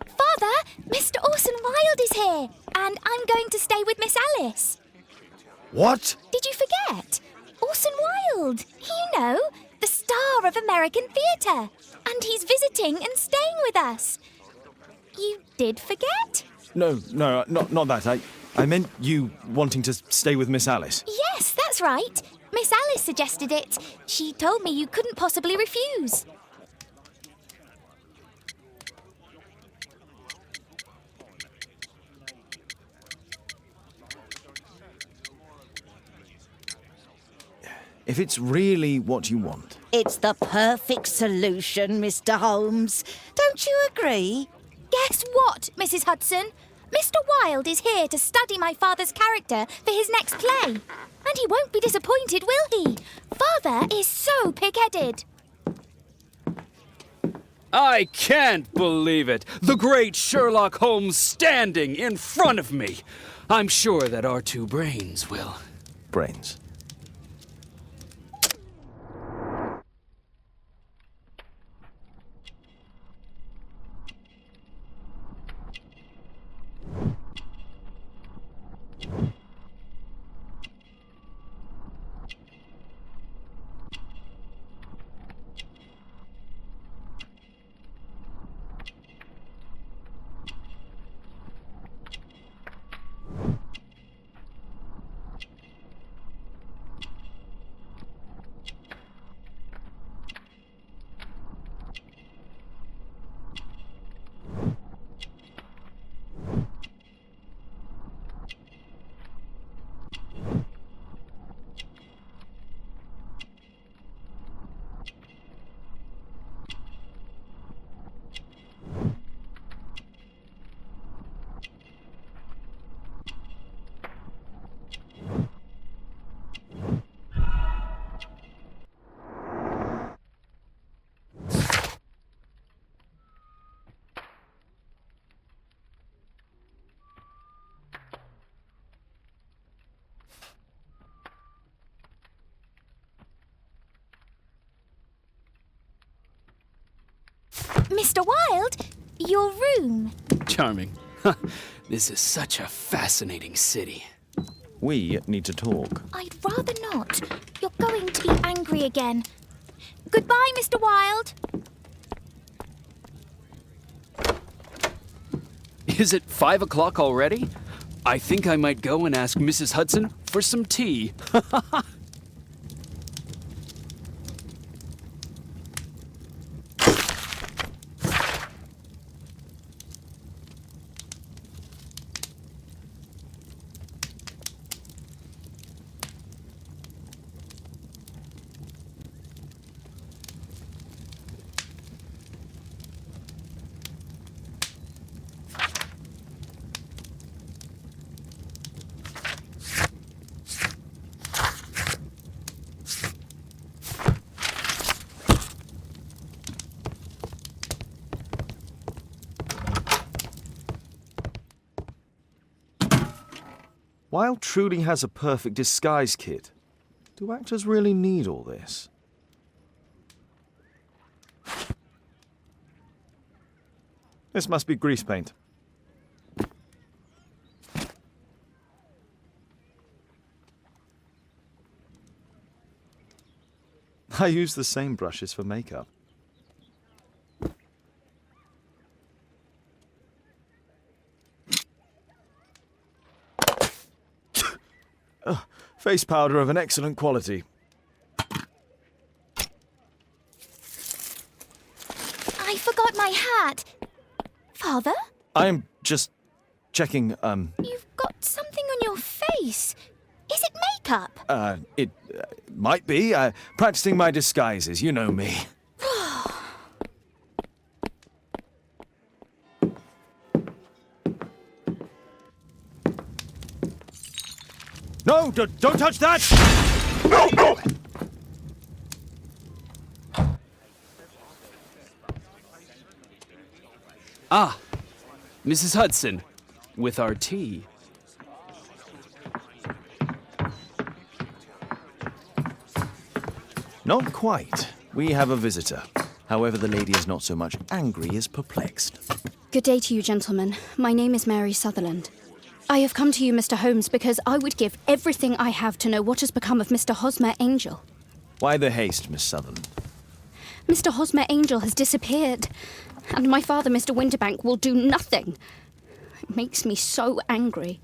Father, Mr. Orson Wilde is here, and I'm going to stay with Miss Alice. What? Did you forget? Orson Wilde, you know, the star of American theatre. And he's visiting and staying with us. You did forget? No, not that. I meant you wanting to stay with Miss Alice. Yes, that's right. Miss Alice suggested it. She told me you couldn't possibly refuse. If it's really what you want. It's the perfect solution, Mr. Holmes. Don't you agree? Guess what, Mrs. Hudson? Mr. Wilde is here to study my father's character for his next play. And he won't be disappointed, will he? Father is so pig-headed. I can't believe it! The great Sherlock Holmes standing in front of me! I'm sure that our two brains will... Brains. Mr. Wilde, your room. Charming. This is such a fascinating city. We need to talk. I'd rather not. You're going to be angry again. Goodbye, Mr. Wilde. Is it 5 o'clock already? I think I might go and ask Mrs. Hudson for some tea. Wilde truly has a perfect disguise kit. Do actors really need all this? This must be grease paint. I use the same brushes for makeup. Face powder of an excellent quality. I forgot my hat. Father? I'm just checking, You've got something on your face. Is it makeup? It might be. Practicing my disguises, you know me. No, don't touch that! No! Ah, Mrs. Hudson, with our tea. Not quite. We have a visitor. However, the lady is not so much angry as perplexed. Good day to you, gentlemen. My name is Mary Sutherland. I have come to you, Mr. Holmes, because I would give everything I have to know what has become of Mr. Hosmer Angel. Why the haste, Miss Sutherland? Mr. Hosmer Angel has disappeared, and my father, Mr. Winterbank, will do nothing. It makes me so angry.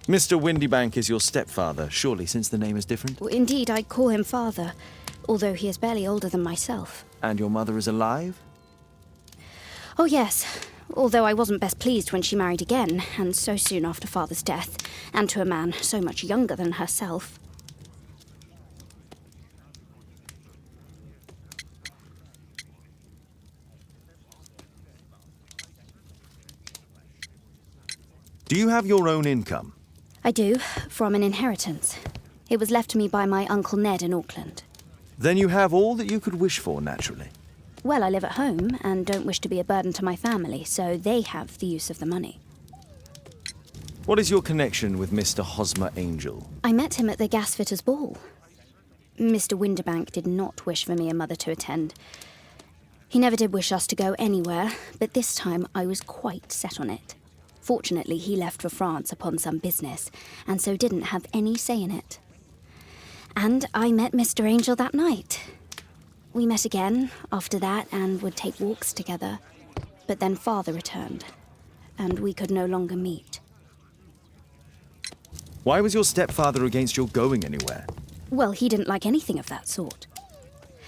Mr. Windybank is your stepfather, surely, since the name is different? Indeed, I call him father, although he is barely older than myself. And your mother is alive? Oh, yes, although I wasn't best pleased when she married again, and so soon after father's death, and to a man so much younger than herself. Do you have your own income? I do, from an inheritance. It was left to me by my Uncle Ned in Auckland. Then you have all that you could wish for, naturally. Well, I live at home and don't wish to be a burden to my family, so they have the use of the money. What is your connection with Mr. Hosmer Angel? I met him at the gasfitters' ball. Mr. Winterbank did not wish for me and Mother to attend. He never did wish us to go anywhere, but this time I was quite set on it. Fortunately, he left for France upon some business, and so didn't have any say in it. And I met Mr. Angel that night. We met again after that and would take walks together. But then Father returned, and we could no longer meet. Why was your stepfather against your going anywhere? Well, he didn't like anything of that sort.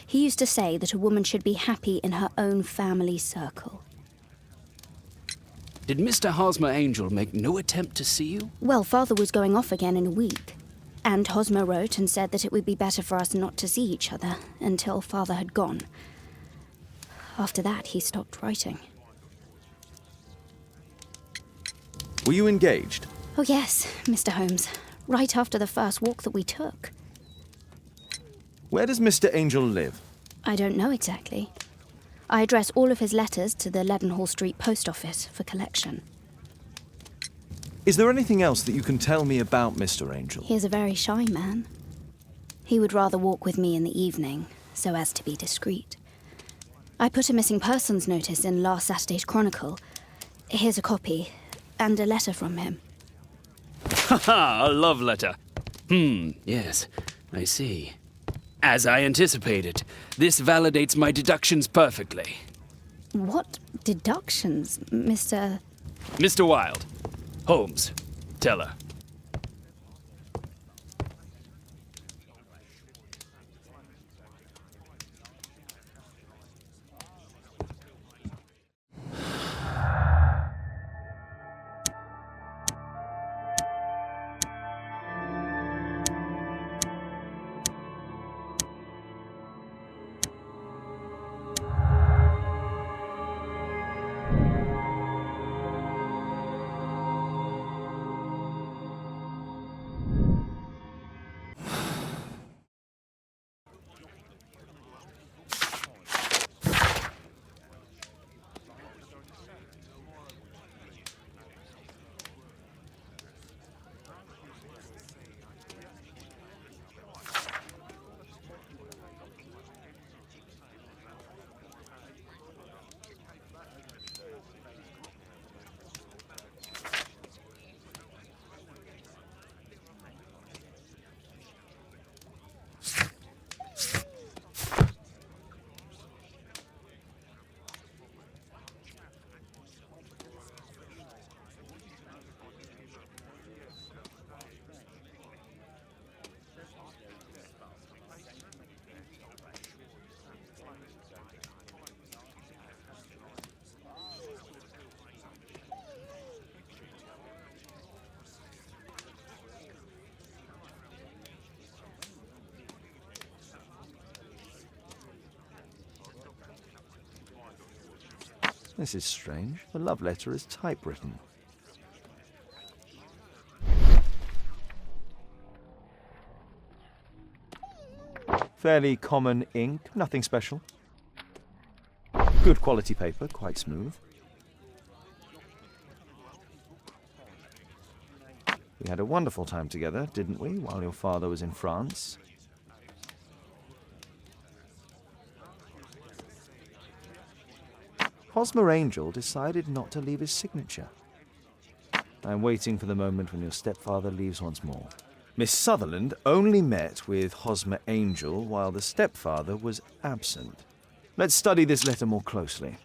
He used to say that a woman should be happy in her own family circle. Did Mr. Hosmer Angel make no attempt to see you? Well, Father was going off again in a week, and Hosmer wrote and said that it would be better for us not to see each other until Father had gone. After that, he stopped writing. Were you engaged? Oh yes, Mr. Holmes, right after the first walk that we took. Where does Mr. Angel live? I don't know exactly. I address all of his letters to the Leadenhall Street Post Office for collection. Is there anything else that you can tell me about Mr. Angel? He is a very shy man. He would rather walk with me in the evening, so as to be discreet. I put a missing persons notice in last Saturday's Chronicle. Here's a copy, and a letter from him. Haha, a love letter. Yes, I see. As I anticipated, this validates my deductions perfectly. What deductions, Mr. Mr. Wilde. Holmes. Tell her. This is strange. The love letter is typewritten. Fairly common ink, nothing special. Good quality paper, quite smooth. We had a wonderful time together, didn't we, while your father was in France? Hosmer Angel decided not to leave his signature. I'm waiting for the moment when your stepfather leaves once more. Miss Sutherland only met with Hosmer Angel while the stepfather was absent. Let's study this letter more closely.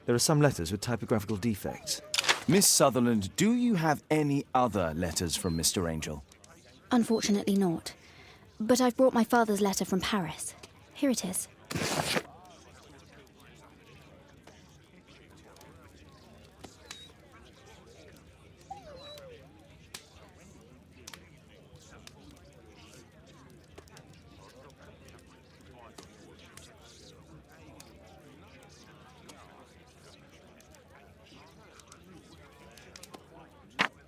There are some letters with typographical defects. Miss Sutherland, do you have any other letters from Mr. Angel? Unfortunately not. But I've brought my father's letter from Paris. Here it is.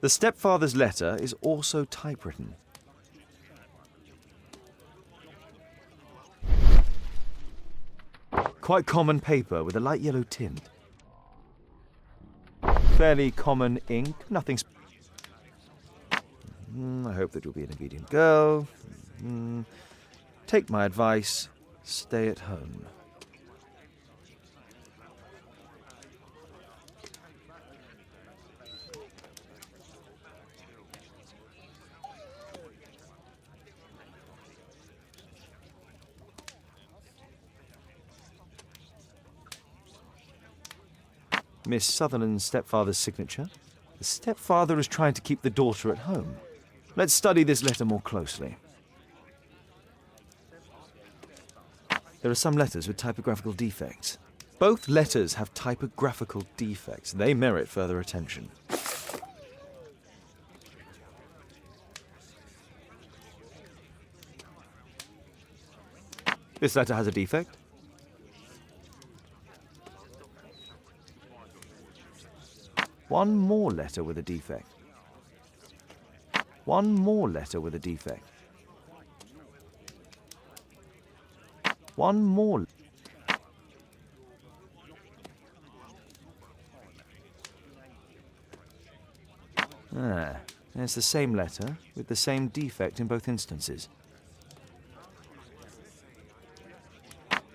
The stepfather's letter is also typewritten. Quite common paper with a light yellow tint. Fairly common ink, nothing I hope that you'll be an obedient girl. Take my advice, stay at home. Miss Sutherland's stepfather's signature. The stepfather is trying to keep the daughter at home. Let's study this letter more closely. There are some letters with typographical defects. Both letters have typographical defects. They merit further attention. This letter has a defect. One more letter with a defect. One more letter with a defect. One more. There's the same letter with the same defect in both instances.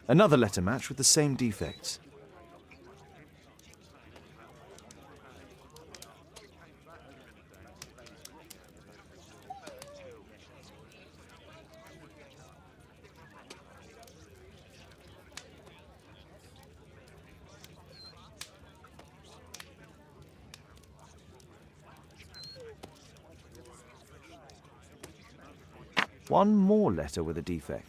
Another letter match with the same defects. One more letter with a defect.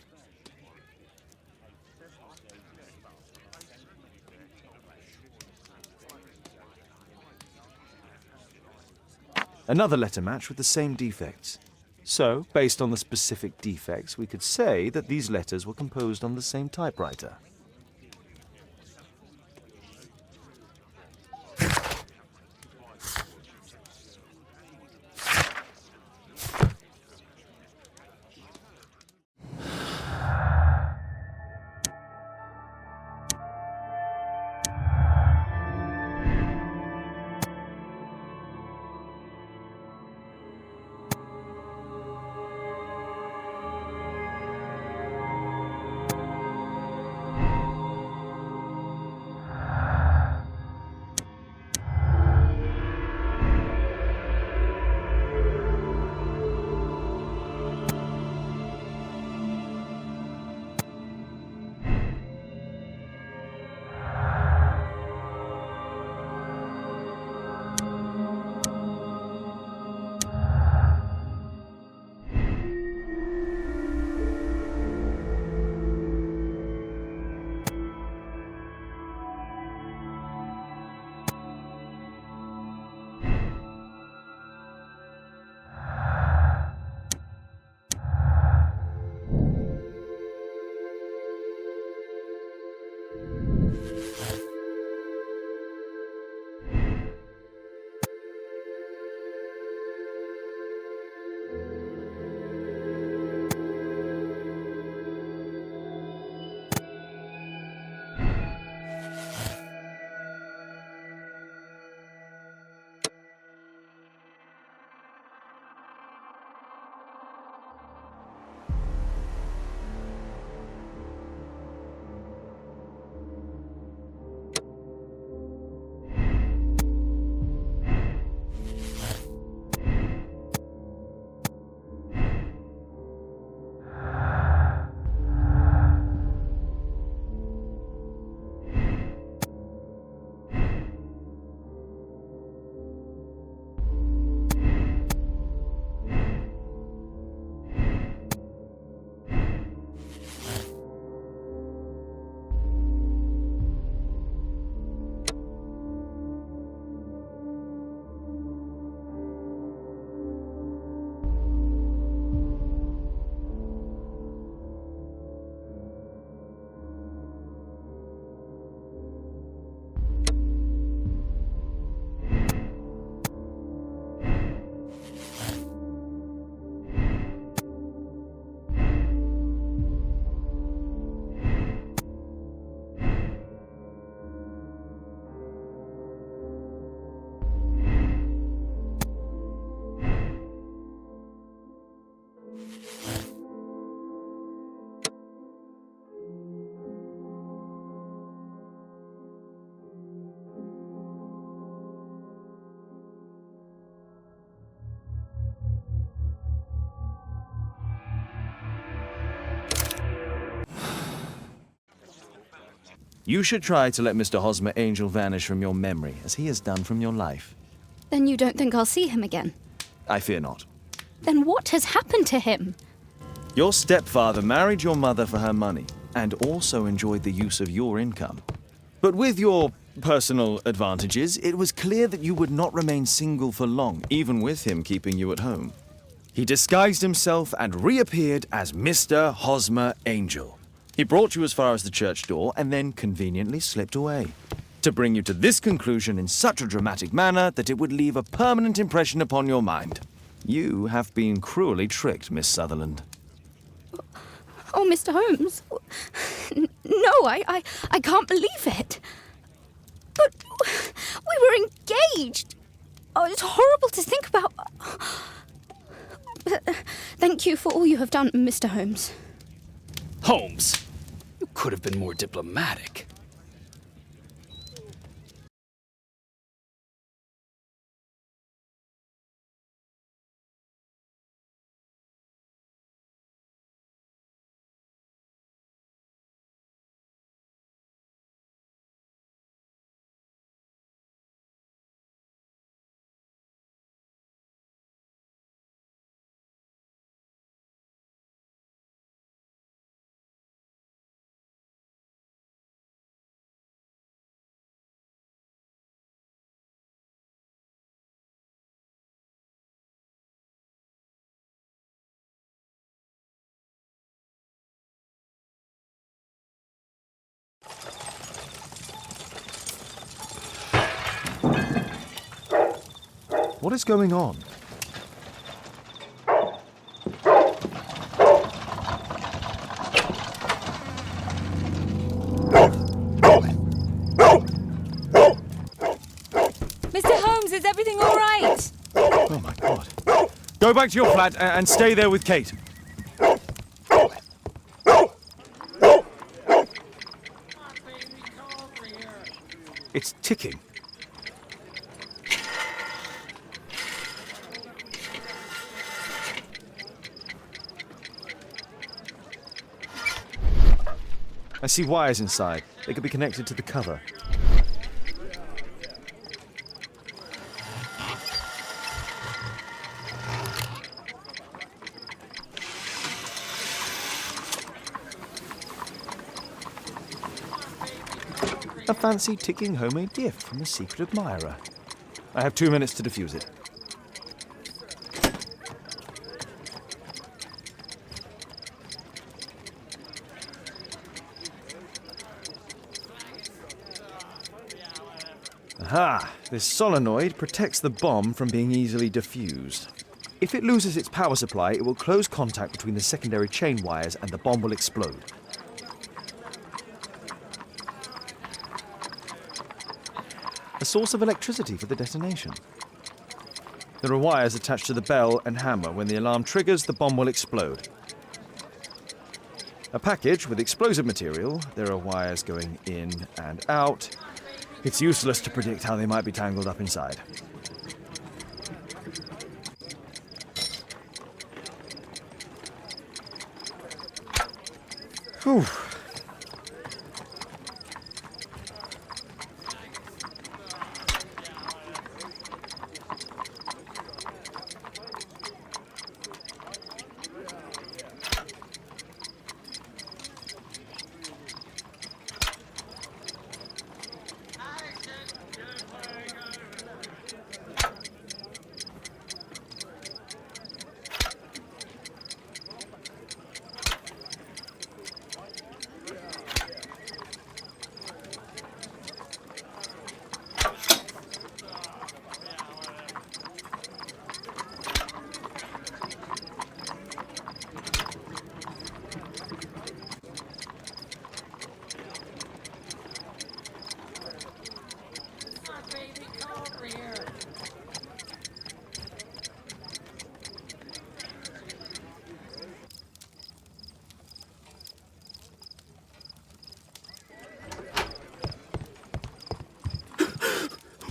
Another letter match with the same defects. So, based on the specific defects, we could say that these letters were composed on the same typewriter. You should try to let Mr. Hosmer Angel vanish from your memory, as he has done from your life. Then you don't think I'll see him again? I fear not. Then what has happened to him? Your stepfather married your mother for her money, and also enjoyed the use of your income. But with your personal advantages, it was clear that you would not remain single for long, even with him keeping you at home. He disguised himself and reappeared as Mr. Hosmer Angel. He brought you as far as the church door and then conveniently slipped away, to bring you to this conclusion in such a dramatic manner that it would leave a permanent impression upon your mind. You have been cruelly tricked, Miss Sutherland. Oh, Mr. Holmes. No, I can't believe it. But we were engaged. Oh, it's horrible to think about. But thank you for all you have done, Mr. Holmes. Holmes, you could have been more diplomatic. What is going on? Mr. Holmes, is everything all right? Oh my God. Go back to your flat and stay there with Kate. It's ticking. I see wires inside. They could be connected to the cover. A fancy ticking homemade gift from a secret admirer. I have 2 minutes to defuse it. Aha! This solenoid protects the bomb from being easily diffused. If it loses its power supply, it will close contact between the secondary chain wires and the bomb will explode. A source of electricity for the detonation. There are wires attached to the bell and hammer. When the alarm triggers, the bomb will explode. A package with explosive material. There are wires going in and out. It's useless to predict how they might be tangled up inside. Whew.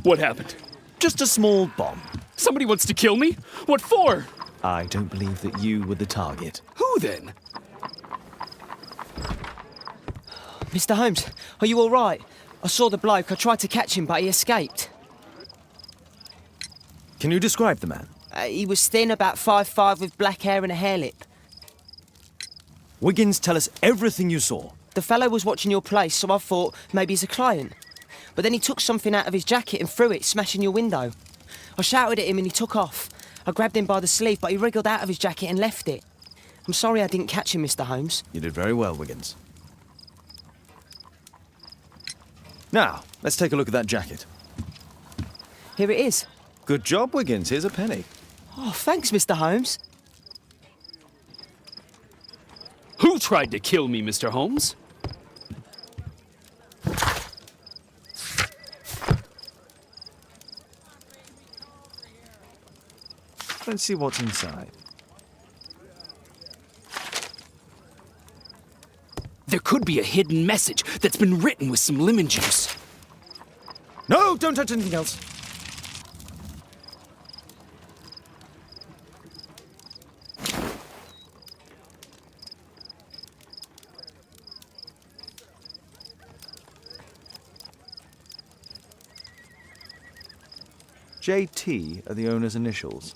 What happened? Just a small bomb. Somebody wants to kill me? What for? I don't believe that you were the target. Who then? Mr. Holmes, are you all right? I saw the bloke. I tried to catch him, but he escaped. Can you describe the man? He was thin, about 5'5", with black hair and a hare lip. Wiggins, tell us everything you saw. The fellow was watching your place, so I thought maybe he's a client. But then he took something out of his jacket and threw it, smashing your window. I shouted at him and he took off. I grabbed him by the sleeve, but he wriggled out of his jacket and left it. I'm sorry I didn't catch him, Mr. Holmes. You did very well, Wiggins. Now, let's take a look at that jacket. Here it is. Good job, Wiggins. Here's a penny. Oh, thanks, Mr. Holmes. Who tried to kill me, Mr. Holmes? Let's see what's inside. There could be a hidden message that's been written with some lemon juice. No, don't touch anything else. JT are the owner's initials.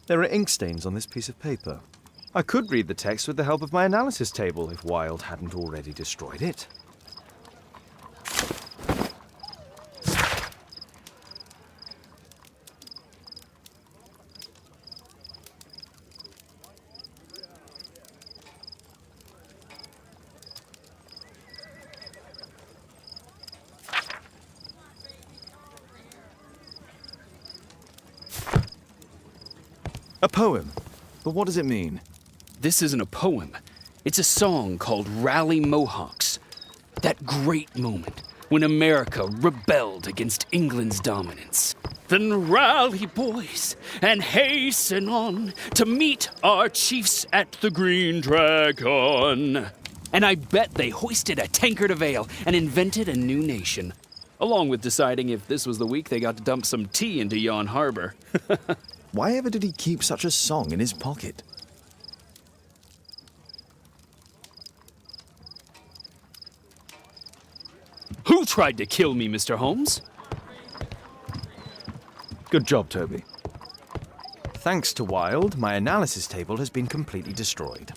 There are ink stains on this piece of paper. I could read the text with the help of my analysis table if Wilde hadn't already destroyed it. A poem. But what does it mean? This isn't a poem. It's a song called Rally Mohawks. That great moment when America rebelled against England's dominance. Then rally, boys, and hasten on to meet our chiefs at the Green Dragon. And I bet they hoisted a tankard of ale and invented a new nation. Along with deciding if this was the week they got to dump some tea into Yon Harbor. Why ever did he keep such a song in his pocket? Who tried to kill me, Mr. Holmes? Good job, Toby. Thanks to Wilde, my analysis table has been completely destroyed.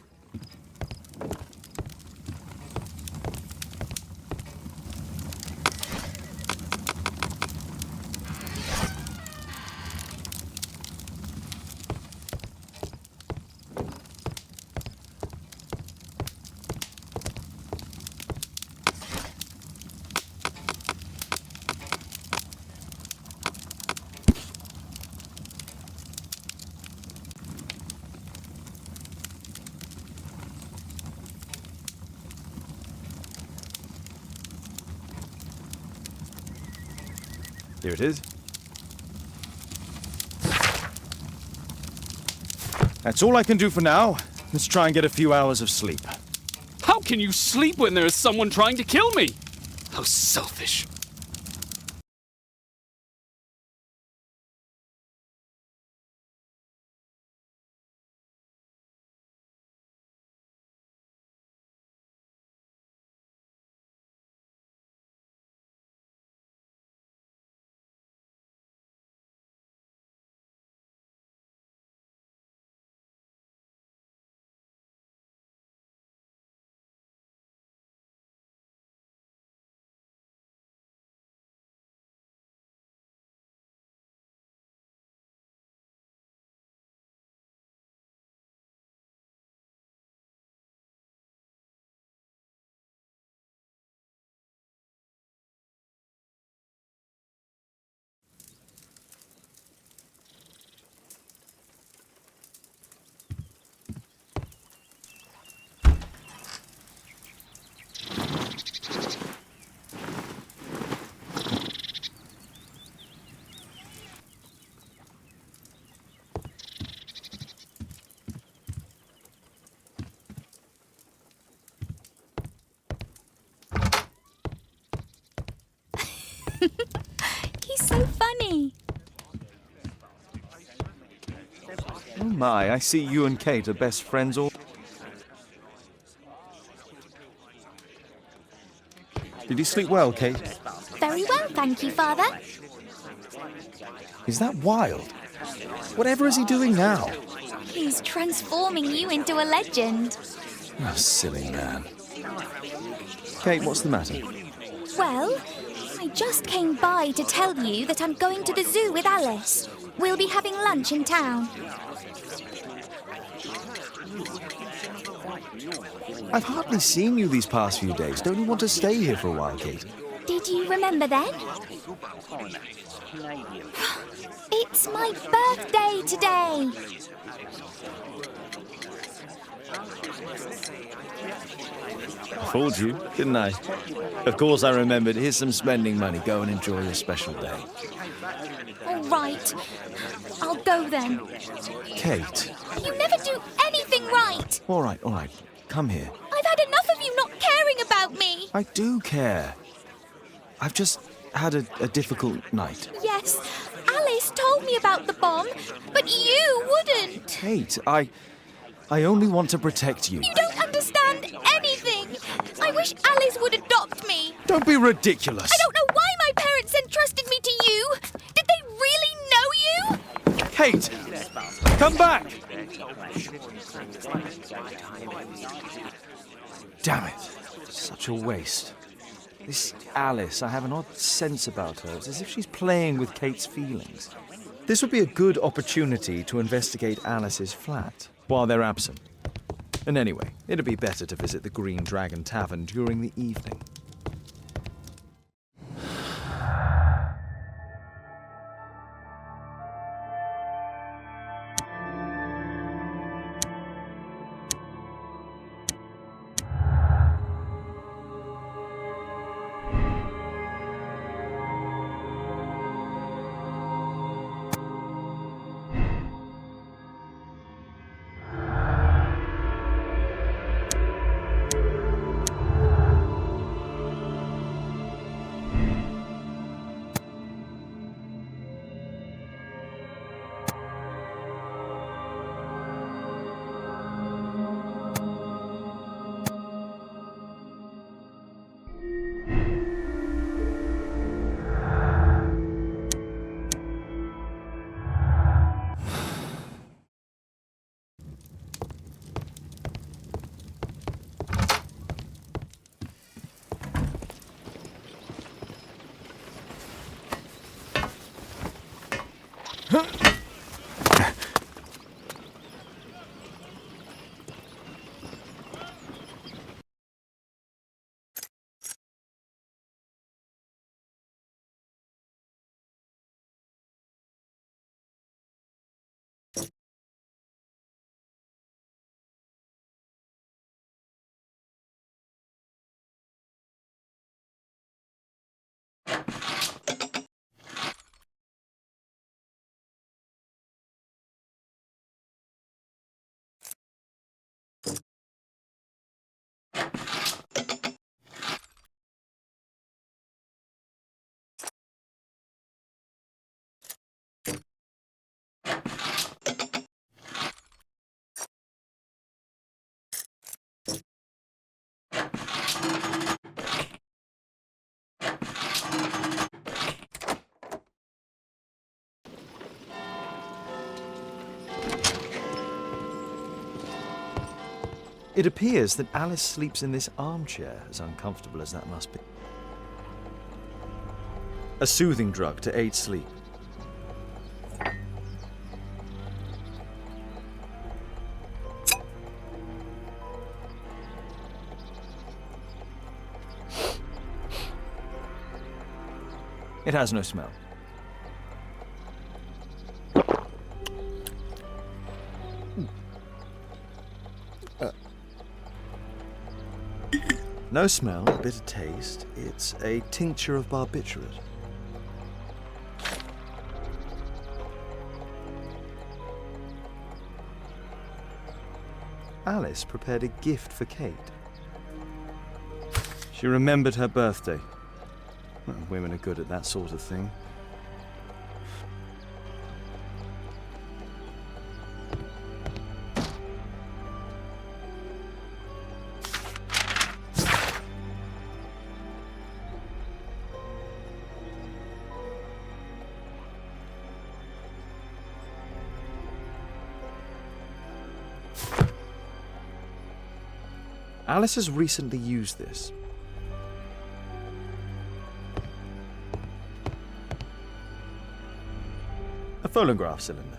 Here it is. That's all I can do for now. Let's try and get a few hours of sleep. How can you sleep when there is someone trying to kill me? How selfish. my, I see you and Kate are best friends all... Did you sleep well, Kate? Very well, thank you, Father. Is that Wilde? Whatever is he doing now? He's transforming you into a legend. Oh, silly man. Kate, what's the matter? Well, I just came by to tell you that I'm going to the zoo with Alice. We'll be having lunch in town. I've hardly seen you these past few days. Don't you want to stay here for a while, Kate? Did you remember then? It's my birthday today. Fooled you, didn't I? Of course I remembered. Here's some spending money. Go and enjoy your special day. All right. I'll go then. Kate. You never do anything right. All right. Come here. I've had enough of you not caring about me. I do care. I've just had a difficult night. Yes, Alice told me about the bomb, but you wouldn't. Kate, I only want to protect you. You don't understand anything. I wish Alice would adopt me. Don't be ridiculous. I don't know why my parents entrusted me to you. Did they really know you? Kate, come back. Damn it. Such a waste. This Alice, I have an odd sense about her. It's as if she's playing with Kate's feelings. This would be a good opportunity to investigate Alice's flat while they're absent. And anyway, it'd be better to visit the Green Dragon Tavern during the evening. It appears that Alice sleeps in this armchair, as uncomfortable as that must be. A soothing drug to aid sleep. It has no smell. No smell, a bitter taste. It's a tincture of barbiturate. Alice prepared a gift for Kate. She remembered her birthday. Well, women are good at that sort of thing. Alice has recently used this. A phonograph cylinder.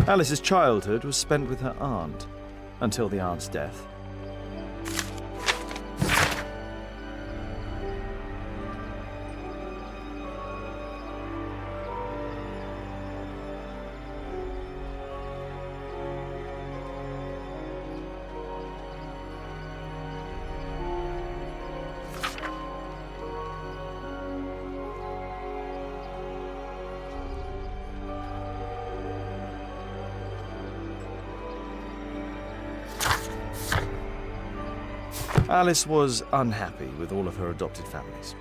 Alice's childhood was spent with her aunt, until the aunt's death. Alice was unhappy with all of her adopted families.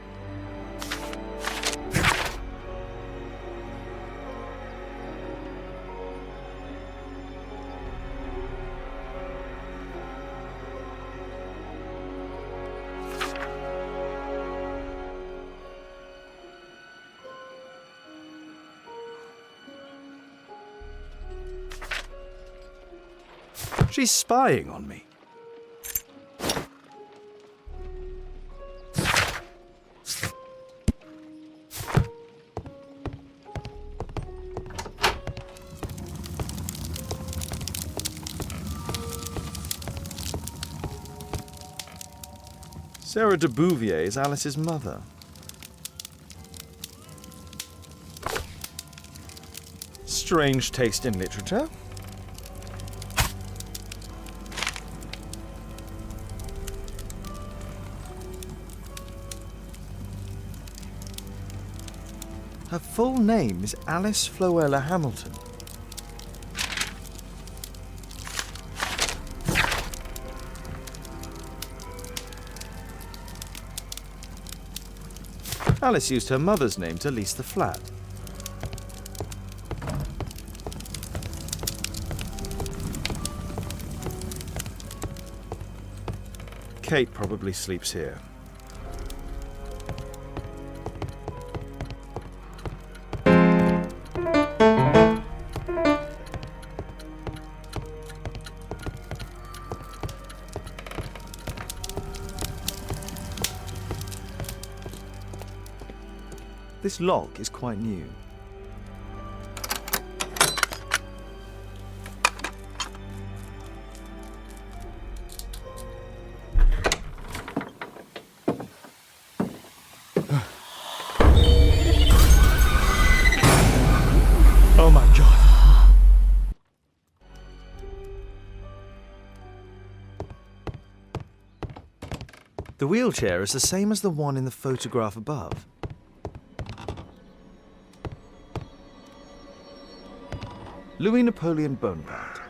She's spying on me. Sarah de Bouvier is Alice's mother. Strange taste in literature. Her full name is Alice Floella Hamilton. Alice used her mother's name to lease the flat. Kate probably sleeps here. This lock is quite new. Oh my God. The wheelchair is the same as the one in the photograph above. Louis Napoleon Bonaparte.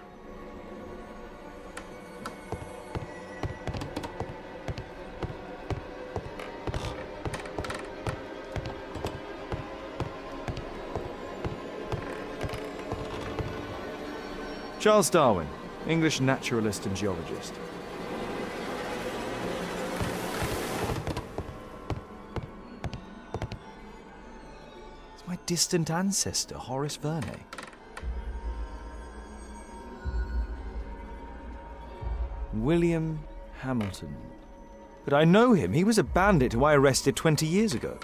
Charles Darwin, English naturalist and geologist. It's my distant ancestor, Horace Verne. William Hamilton. But I know him. He was a bandit who I arrested 20 years ago.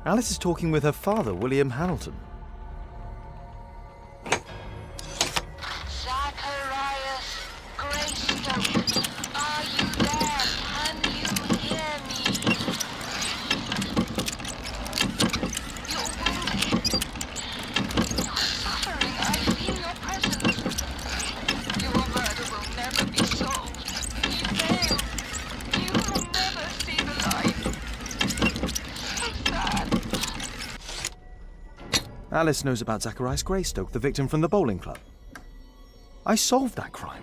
Alice is talking with her father, William Hamilton. Zacharias Greystoke, are you there? Can you hear me? You're wounded. You're suffering. I feel your presence. Your murder will never be solved. You failed. You will never see the light. So sad. Alice knows about Zacharias Greystoke, the victim from the bowling club. I solved that crime.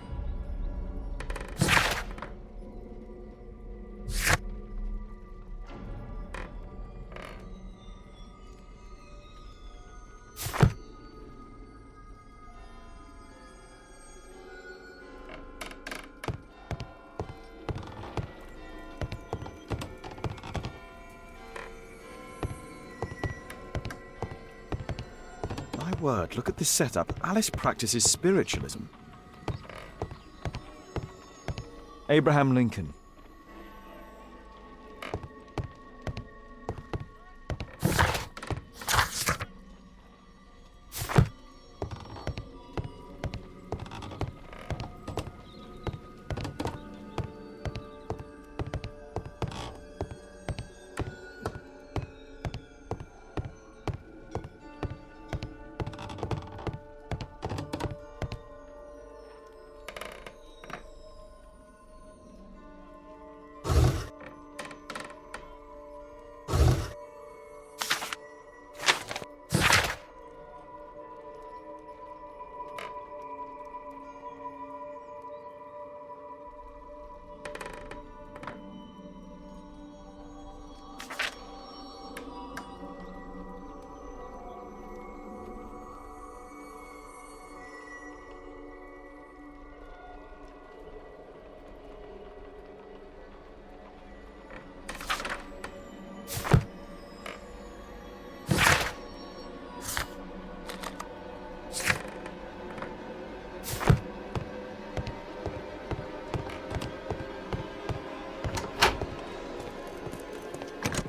My word, look at this setup. Alice practices spiritualism. Abraham Lincoln.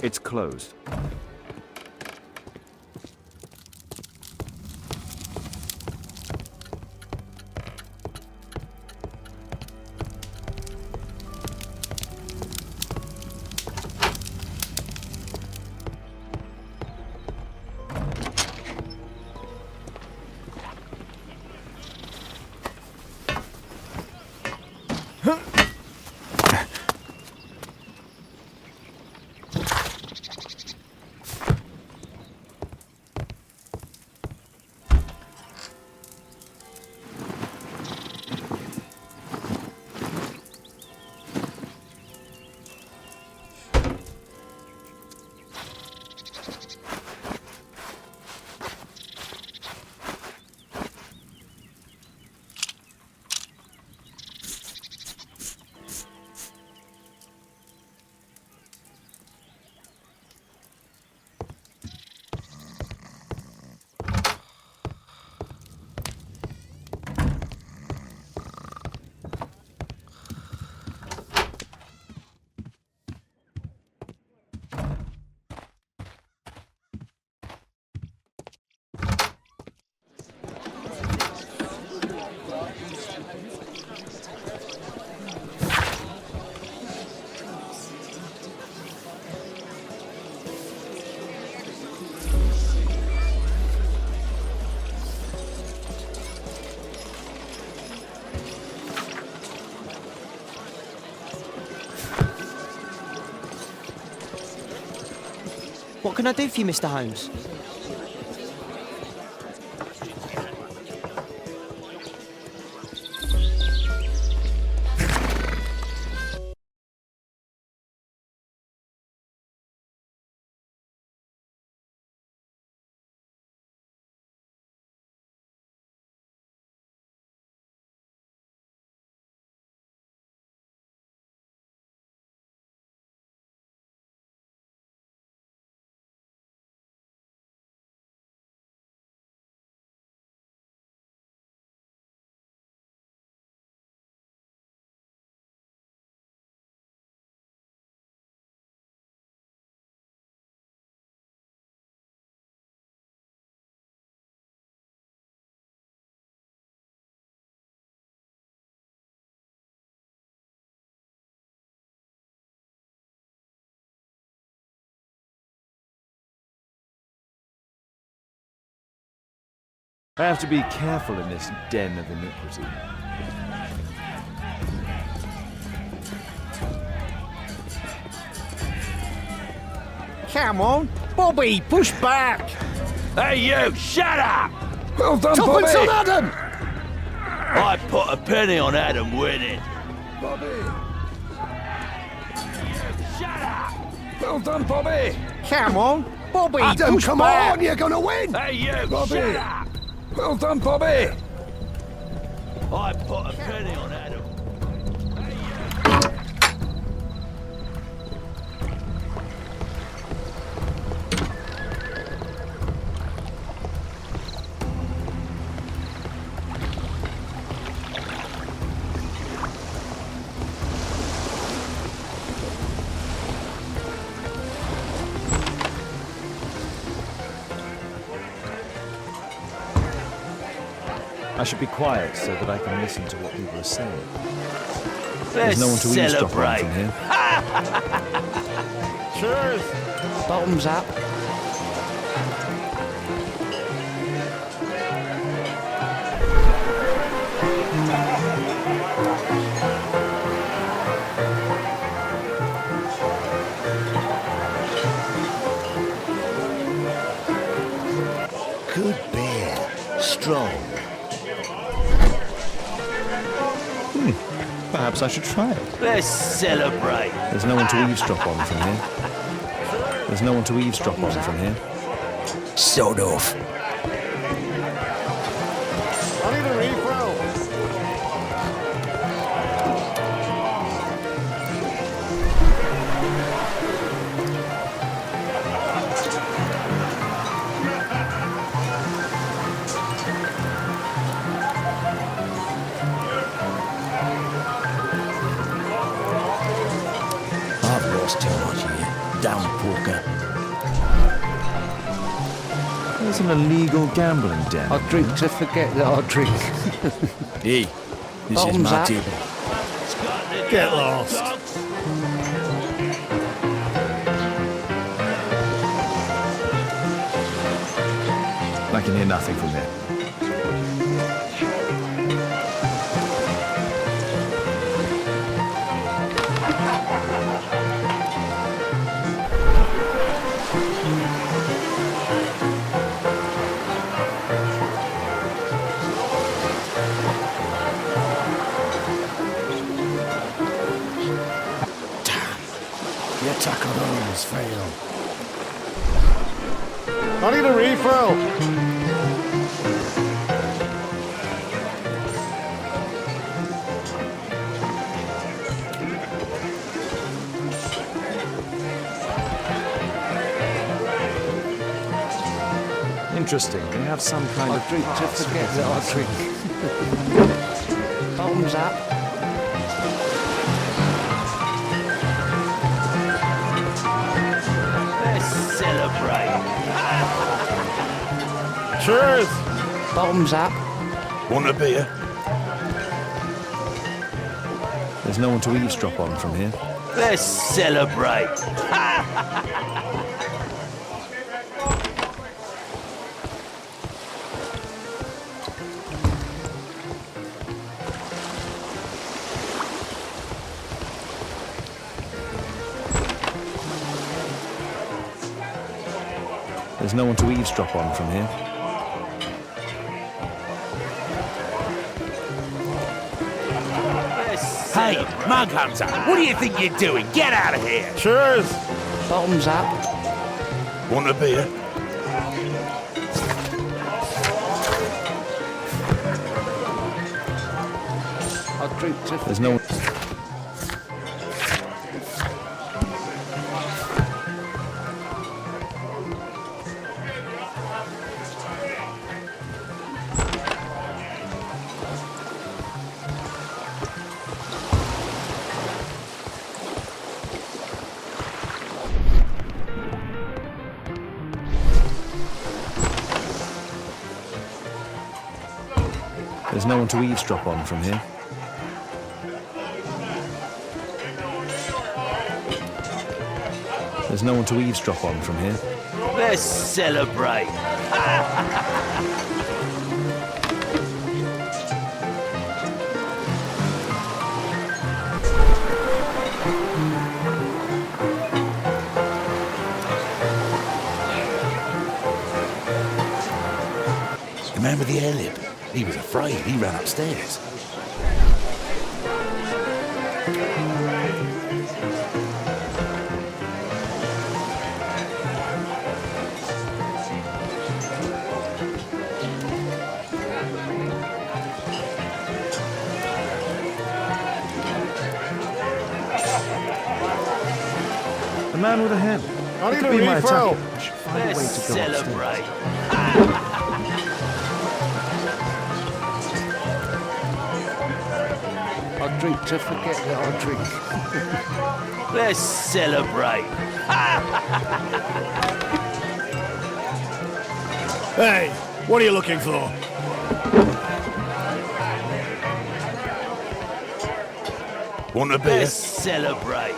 It's closed. What can I do for you, Mr. Holmes? I have to be careful in this den of iniquity. Come on, Bobby, push back! Hey you, shut up! Well done, Bobby! Tuppence on Adam! I put a penny on Adam winning. Bobby! Shut up! Well done, Bobby! Come on, Bobby, Adam, push come back! on, You're gonna win! Hey you, Bobby! shut up! Well done, Bobby! I put a penny on Adam. I should be quiet so that I can listen to what people are saying. Let's There's no one to eavesdrop on celebrate. from here. Cheers! Bottoms up. Good beer, strong. Perhaps I should try it. Let's celebrate. There's no one to eavesdrop on from here. There's no one to eavesdrop on from here. Sod off. I need a refill! I've lost too much here. Damn poker. There's an illegal gambling den. I drink to forget that I drink. Hey, this Bottoms is my up. table. Get lost. I can hear nothing from here. The attack on Holmes failed. I need a refill! Interesting. They have some kind of Drink to pass. forget that I drink. Bottoms up. Let's celebrate. Cheers! Bottoms up. Want a beer? There's no one to eavesdrop on from here. Let's celebrate. There's no one to eavesdrop on from here. Hey, Mug Hunter, what do you think you're doing? Get out of here! Cheers! Bottoms up. Want a beer? I'll drink to There's no one. There's no one to eavesdrop on from here. There's no one to eavesdrop on from here. Let's celebrate. The man with the air lip. He was afraid. He ran upstairs. The man with the hen. I need Could a be my refill. attacker. I should find a way Let's to go upstairs. celebrate. I'll drink to forget that I drink. Let's celebrate. Hey, what are you looking for? Want a beer? Let's celebrate.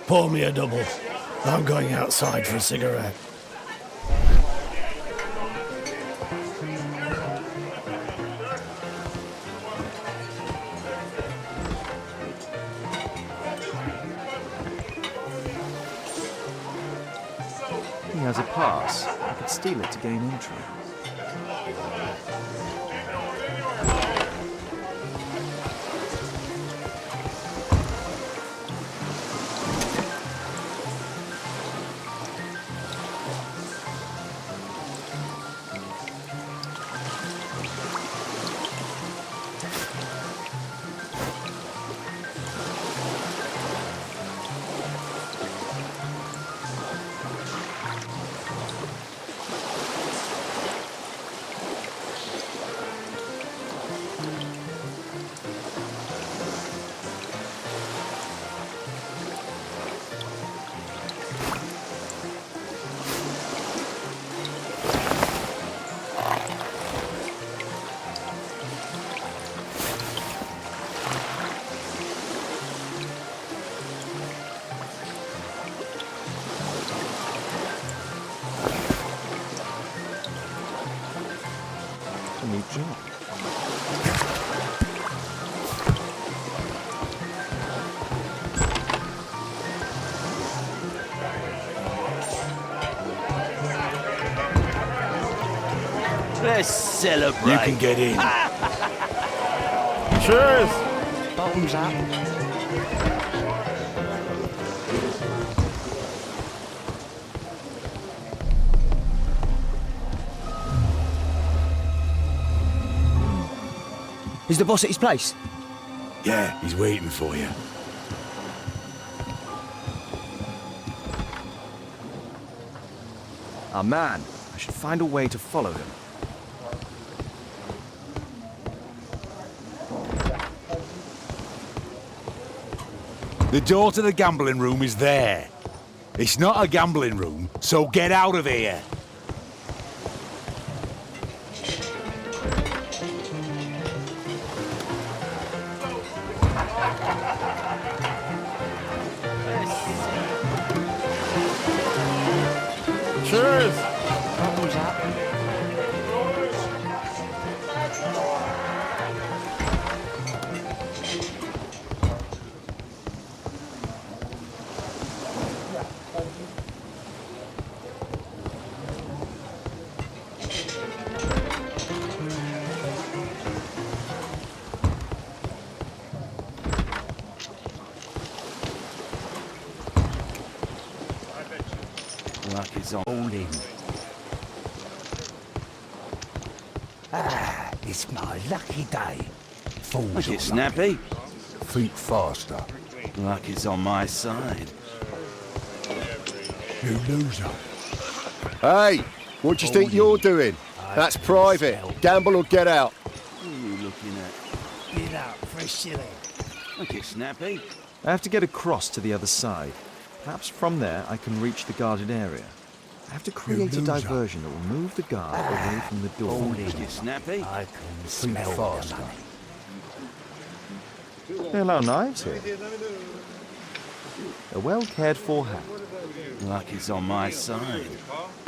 Pour me a double. I'm going outside for a cigarette. He has a pass. I could steal it to gain entry. A new job. Let's celebrate. You can get in. Cheers! Bottoms up. Is the boss at his place? Yeah, he's waiting for you. Our man. I should find a way to follow him. The door to the gambling room is there. It's not a gambling room, so get out of here. is on all in. Ah, it's my lucky day. Look it, Snappy. Think faster. Luck is on my side. You loser. Hey, what do you think you're doing? That's private. Gamble or get out. What are you looking at? Get out for a shilling. Look it, Snappy. I have to get across to the other side. Perhaps from there I can reach the guarded area. I have to create a diversion that will move the guard away from the door. Look it, Snappy. I can smell the money. They allow knives here. A well cared for hat. Luck is on my side.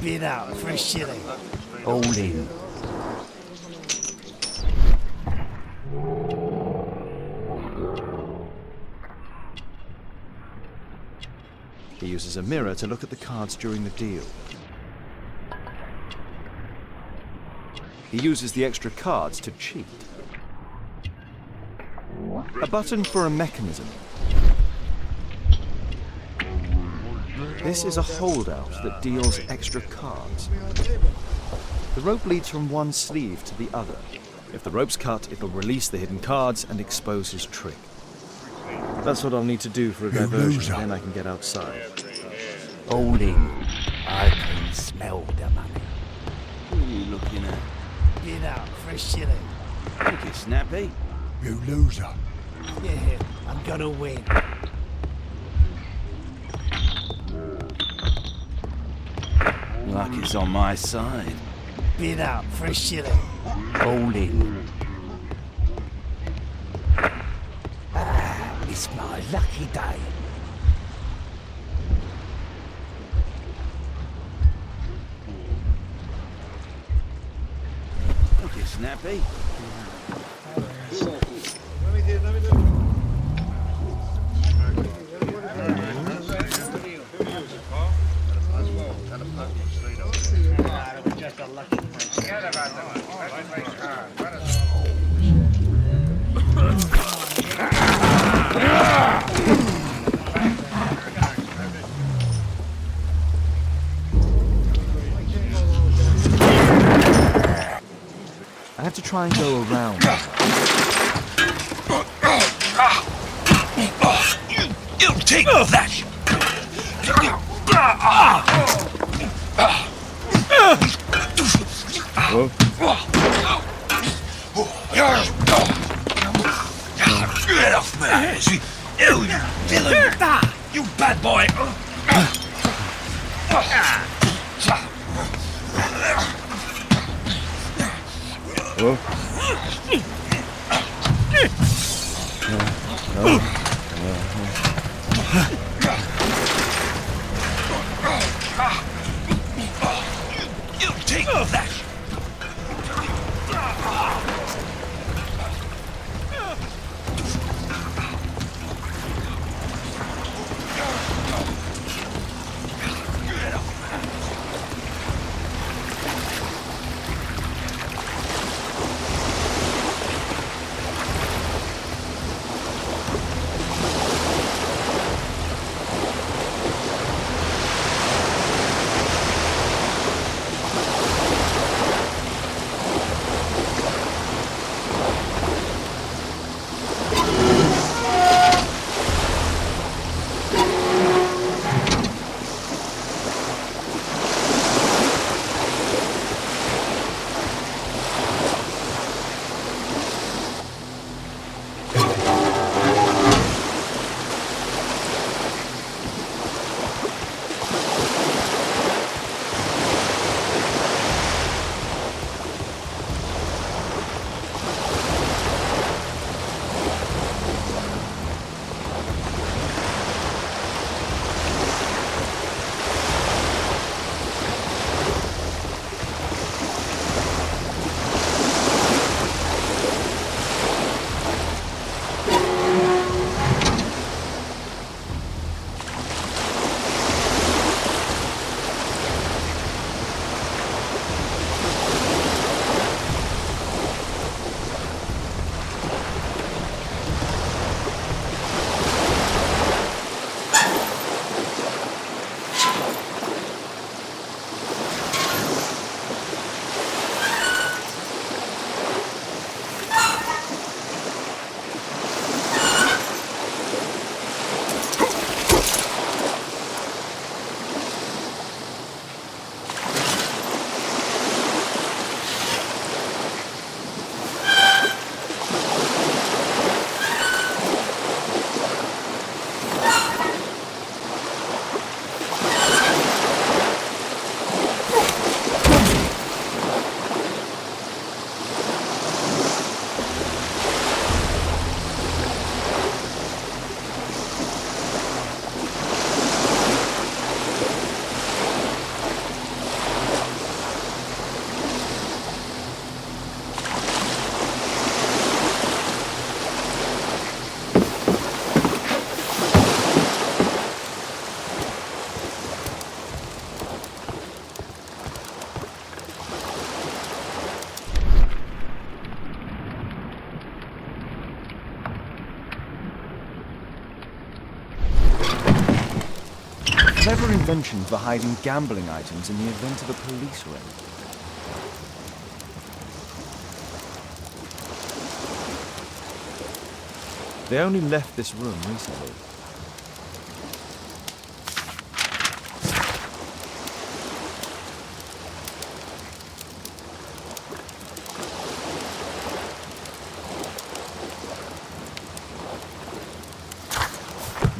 Get out for a shilling. All in. He uses a mirror to look at the cards during the deal. He uses the extra cards to cheat. A button for a mechanism. This is a holdout that deals extra cards. The rope leads from one sleeve to the other. If the rope's cut, it'll release the hidden cards and expose his trick. That's what I'll need to do for a diversion, then I can get outside. All in. I can smell the money. What are you looking at? Get out for a shilling. Look it, Snappy. You loser. Yeah, I'm gonna win. Luck is on my side. Get out for a shilling. All in. Ah, it's my lucky day. Look it, Snappy. I have to try and go around. You take that! Get off me! You villain! You bad boy! You take that! their invention for hiding gambling items in the event of a police raid. They only left this room recently.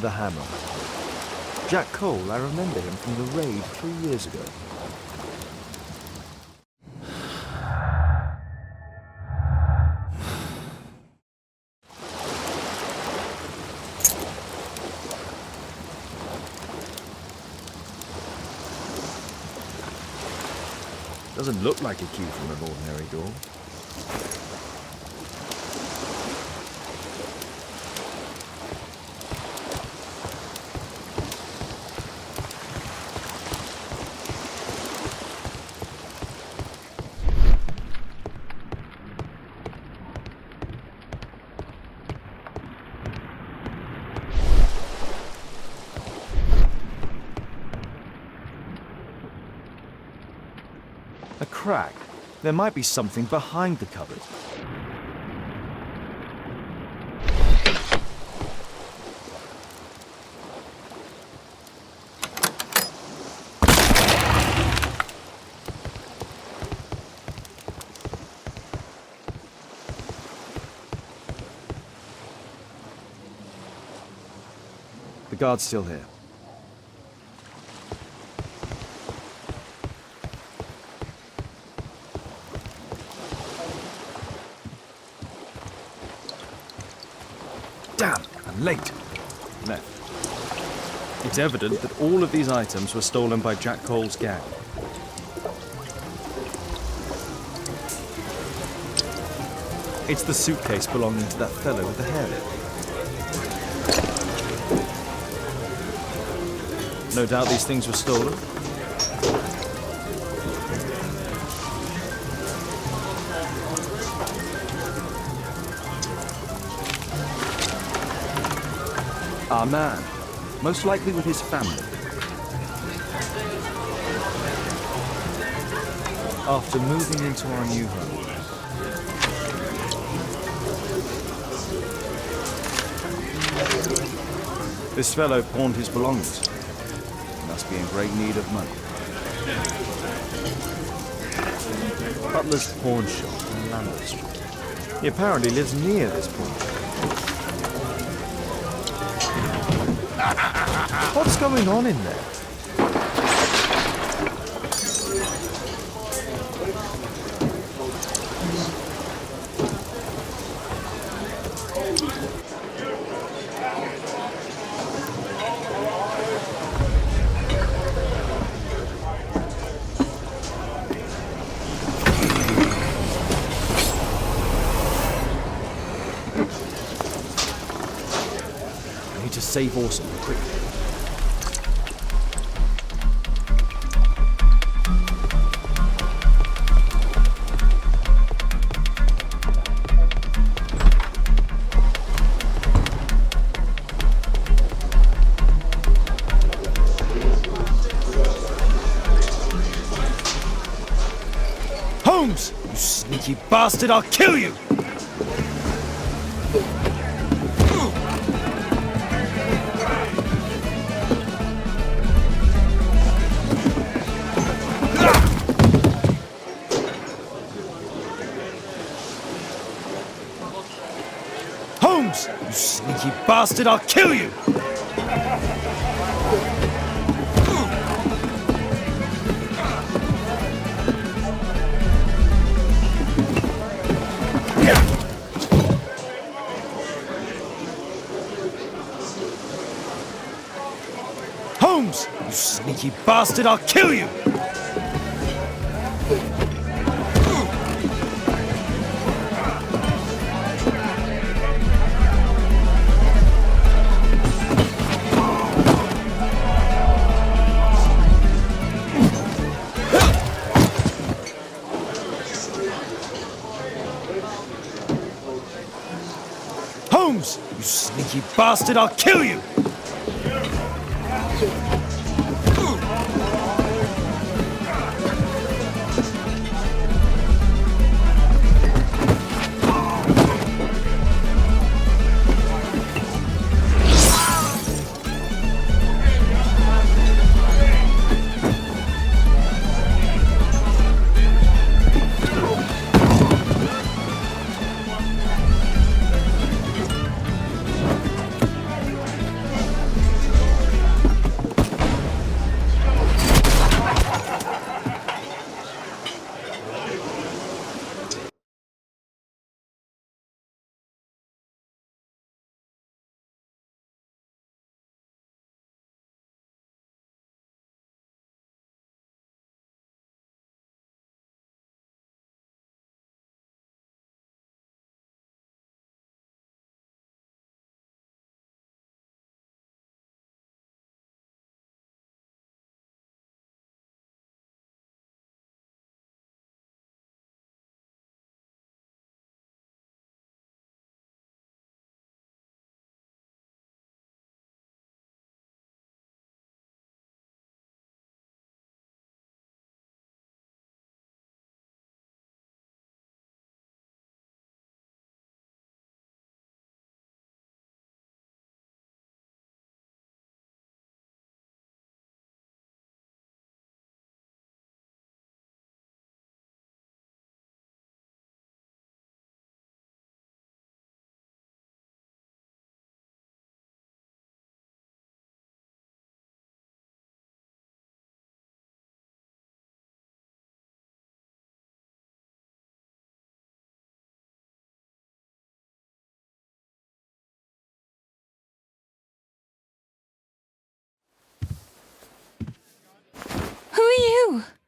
The hammer. Jack Cole, I remember him from the raid 3 years ago. Doesn't look like a key from an ordinary door. A crack. There might be something behind the cupboard. The guard's still here. Damn, I'm late. Left. It's evident that all of these items were stolen by Jack Cole's gang. It's the suitcase belonging to that fellow with the hairnet. No doubt these things were stolen. Our man, most likely with his family. After moving into our new home. This fellow pawned his belongings. He must be in great need of money. Butler's pawn shop in Lambert Street. He apparently lives near this pawn shop. What's going on in there? I need to save Orson quickly. Holmes! You sneaky bastard, I'll kill you! Holmes! You sneaky bastard, I'll kill you! Holmes! You sneaky bastard, I'll kill you! Holmes! You sneaky bastard, I'll kill you!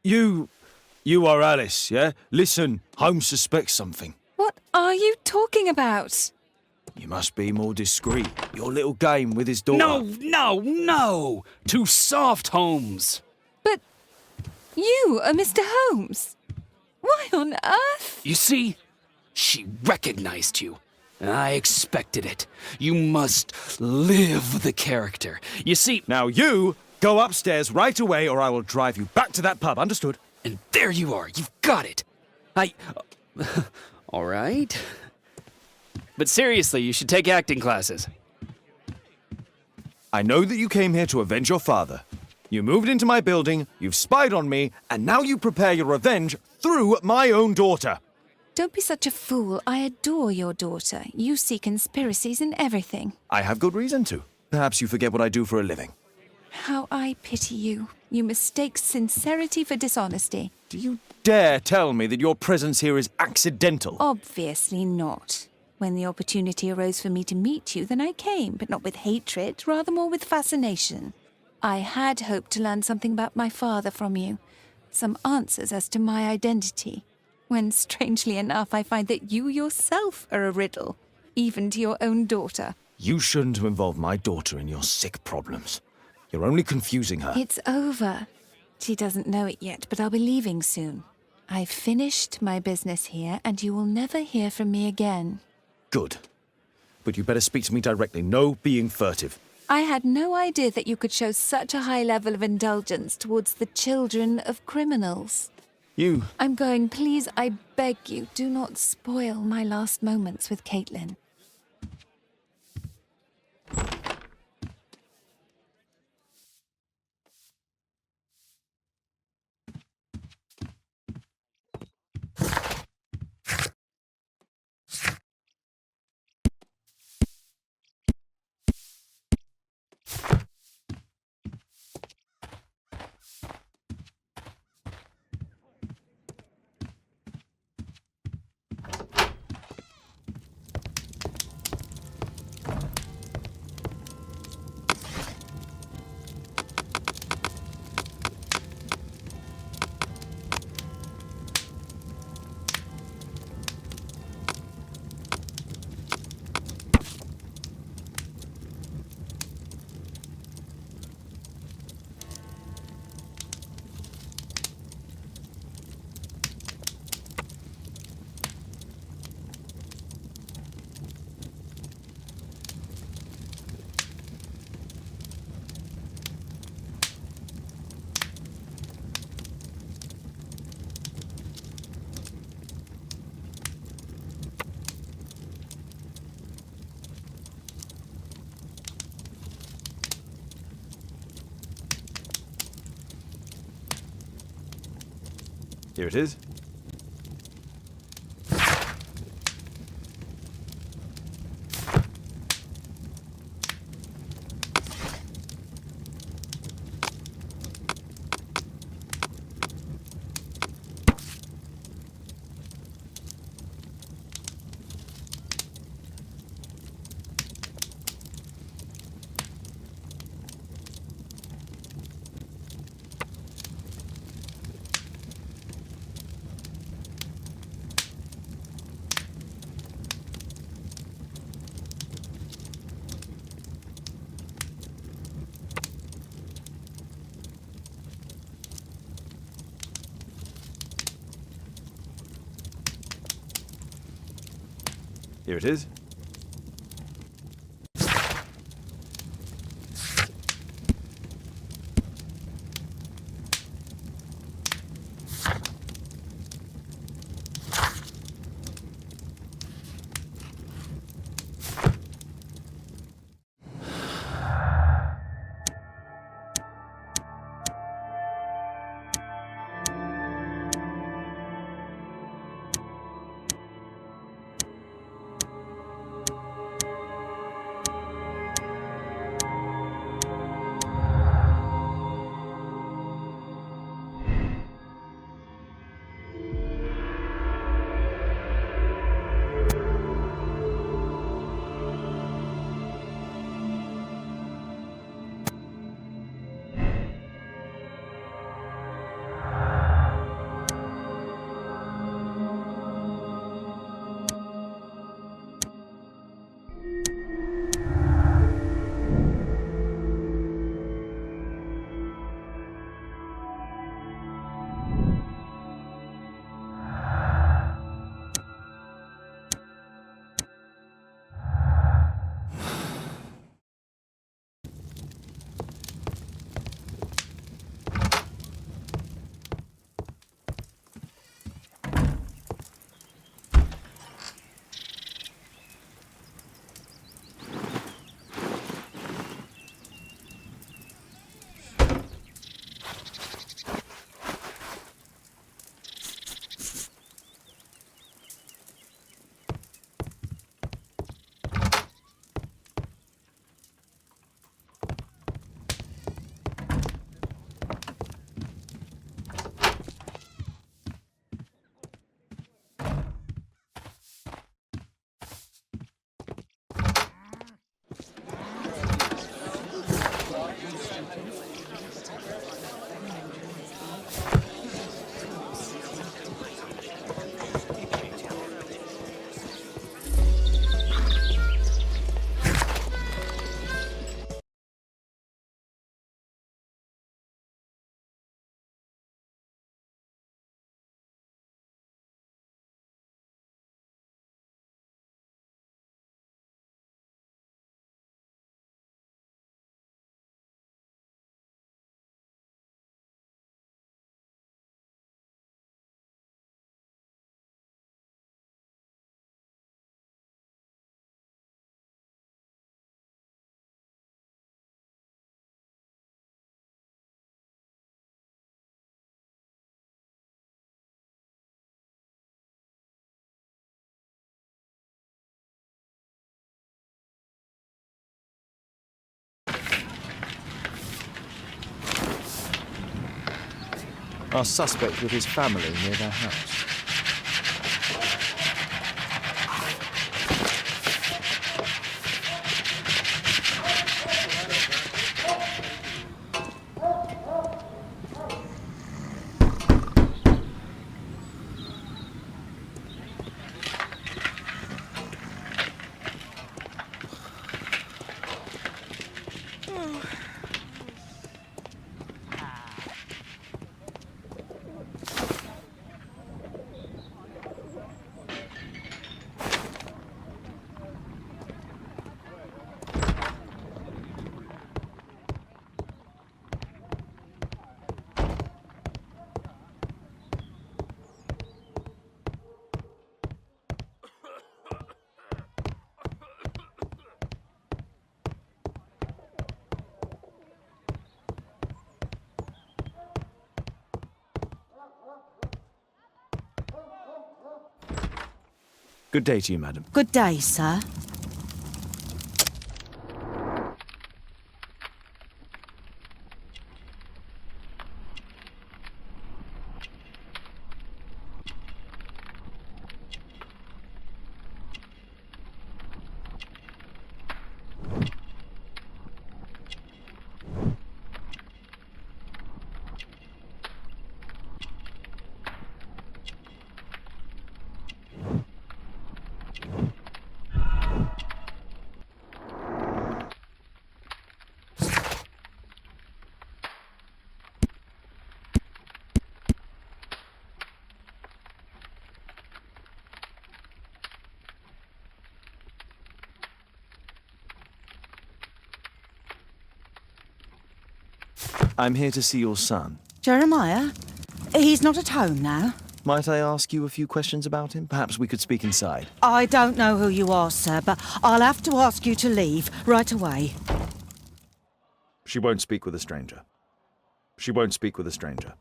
you? You are Alice, yeah? Listen, Holmes suspects something. What are you talking about? You must be more discreet. Your little game with his daughter. No! Too soft, Holmes. But you are Mr. Holmes. Why on earth? You see, she recognized you. I expected it. You must live the character. You see... Now you go upstairs right away or I will drive you back to that pub, understood? And there you are. You've got it. All right. But seriously, you should take acting classes. I know that you came here to avenge your father. You moved into my building, you've spied on me, and now you prepare your revenge through my own daughter. Don't be such a fool. I adore your daughter. You see conspiracies in everything. I have good reason to. Perhaps you forget what I do for a living. How I pity you. You mistake sincerity for dishonesty. Do you dare tell me that your presence here is accidental? Obviously not. When the opportunity arose for me to meet you, then I came, but not with hatred, rather more with fascination. I had hoped to learn something about my father from you, some answers as to my identity, when, strangely enough, I find that you yourself are a riddle, even to your own daughter. You shouldn't have involved my daughter in your sick problems. You're only confusing her. It's over. She doesn't know it yet, but I'll be leaving soon. I've finished my business here, and you will never hear from me again. Good. But you better speak to me directly. No being furtive. I had no idea that you could show such a high level of indulgence towards the children of criminals. You... I'm going. Please, I beg you, do not spoil my last moments with Caitlin. Here it is. Here it is. Our suspect with his family near their house. Good day to you, madam. Good day, sir. I'm here to see your son. Jeremiah? He's not at home now. Might I ask you a few questions about him? Perhaps we could speak inside. I don't know who you are, sir, but I'll have to ask you to leave right away. She won't speak with a stranger. She won't speak with a stranger.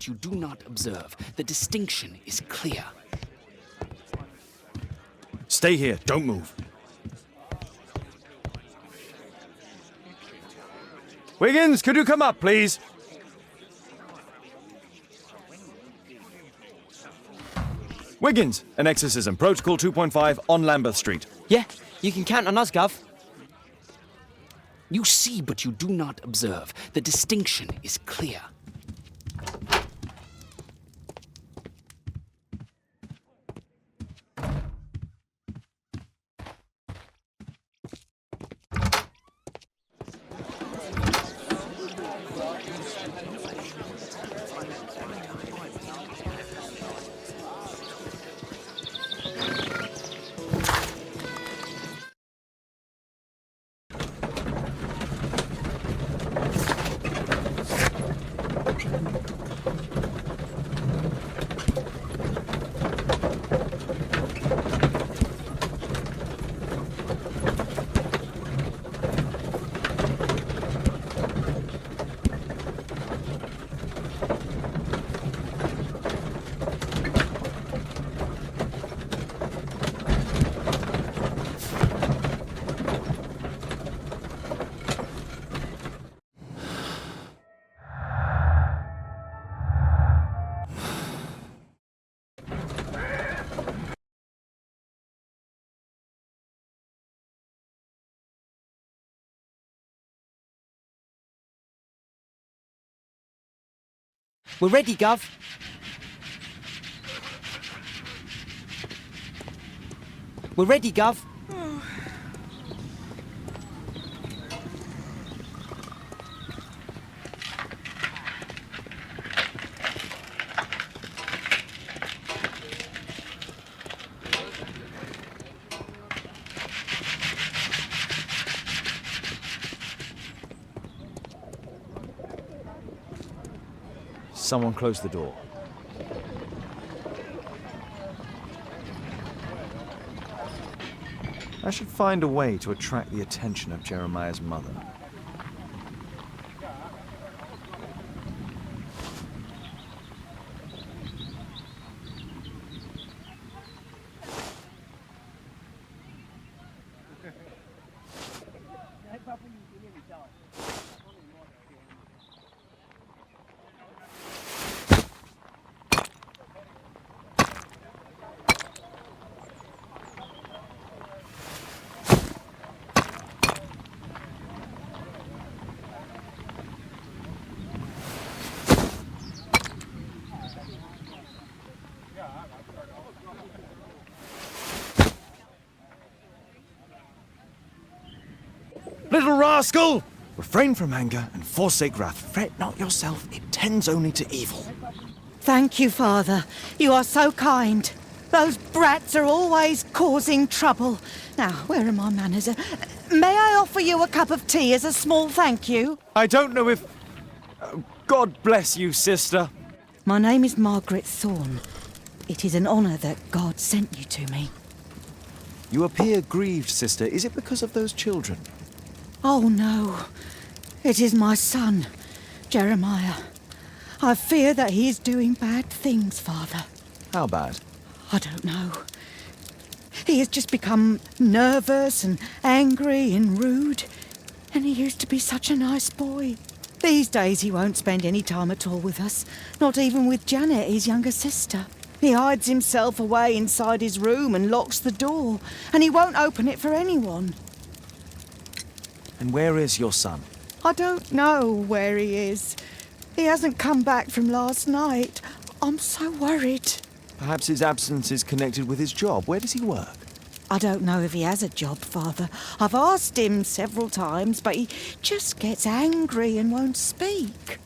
but you do not observe. The distinction is clear. Stay here, don't move. Wiggins, could you come up, please? Wiggins, an exorcism. Protocol 2.5 on Lambeth Street. Yeah, you can count on us, Gov. You see, but you do not observe. The distinction is clear. We're ready, Gov. We're ready, Gov. Someone close the door. I should find a way to attract the attention of Jeremiah's mother. Little rascal! Refrain from anger and forsake wrath. Fret not yourself, it tends only to evil. Thank you, Father. You are so kind. Those brats are always causing trouble. Now, where are my manners? May I offer you a cup of tea as a small thank you? I don't know if... God bless you, sister. My name is Margaret Thorne. It is an honour that God sent you to me. You appear grieved, sister. Is it because of those children? Oh, no. It is my son, Jeremiah. I fear that he is doing bad things, Father. How bad? I don't know. He has just become nervous and angry and rude. And he used to be such a nice boy. These days he won't spend any time at all with us. Not even with Janet, his younger sister. He hides himself away inside his room and locks the door. And he won't open it for anyone. And where is your son? I don't know where he is. He hasn't come back from last night. I'm so worried. Perhaps his absence is connected with his job. Where does he work? I don't know if he has a job, Father. I've asked him several times, but he just gets angry and won't speak.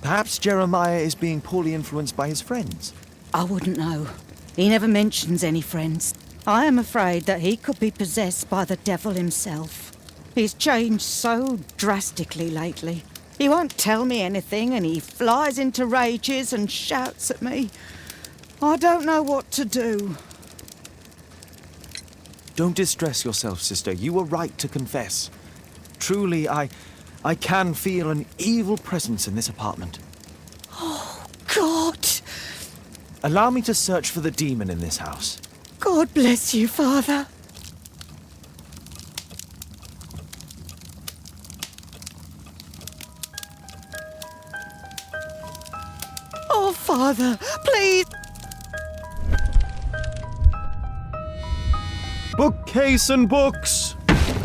Perhaps Jeremiah is being poorly influenced by his friends. I wouldn't know. He never mentions any friends. I am afraid that he could be possessed by the devil himself. He's changed so drastically lately. He won't tell me anything and he flies into rages and shouts at me. I don't know what to do. Don't distress yourself, sister. You were right to confess. Truly, I can feel an evil presence in this apartment. Allow me to search for the demon in this house. God bless you, Father. Oh, Father, please. Bookcase and books,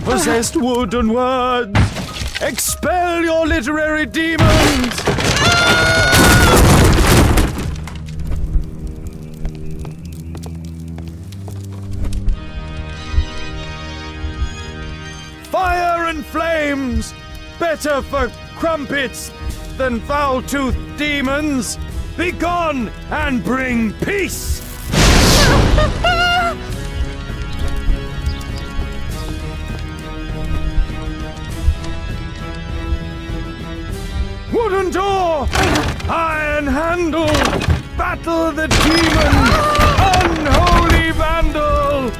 possessed wood and words, expel your literary demons! Fire and flames, better for crumpets than foul-toothed demons. Begone and bring peace! Wooden door! Iron handle! Battle the demon! Unholy vandal!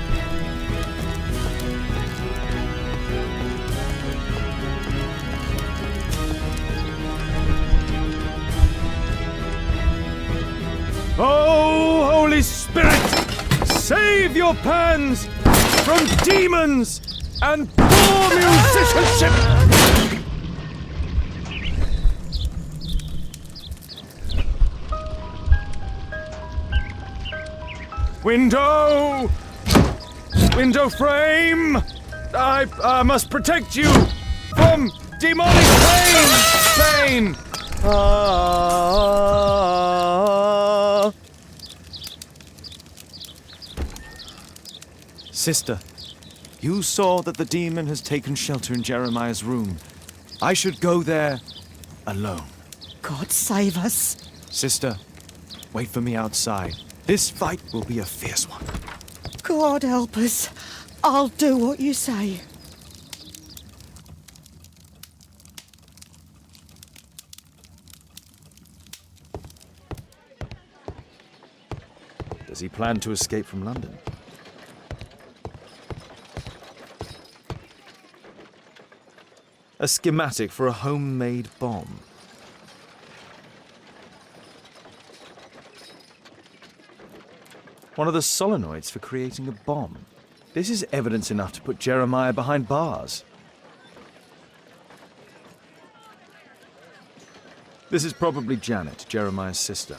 Oh, Holy Spirit! Save your pans from demons and poor musicianship! Window! Window frame! I must protect you from demonic pain! Sister, you saw that the demon has taken shelter in Jeremiah's room. I should go there alone. God save us. Sister, wait for me outside. This fight will be a fierce one. God help us. I'll do what you say. Does he plan to escape from London? A schematic for a homemade bomb. One of the solenoids for creating a bomb. This is evidence enough to put Jeremiah behind bars. This is probably Janet, Jeremiah's sister.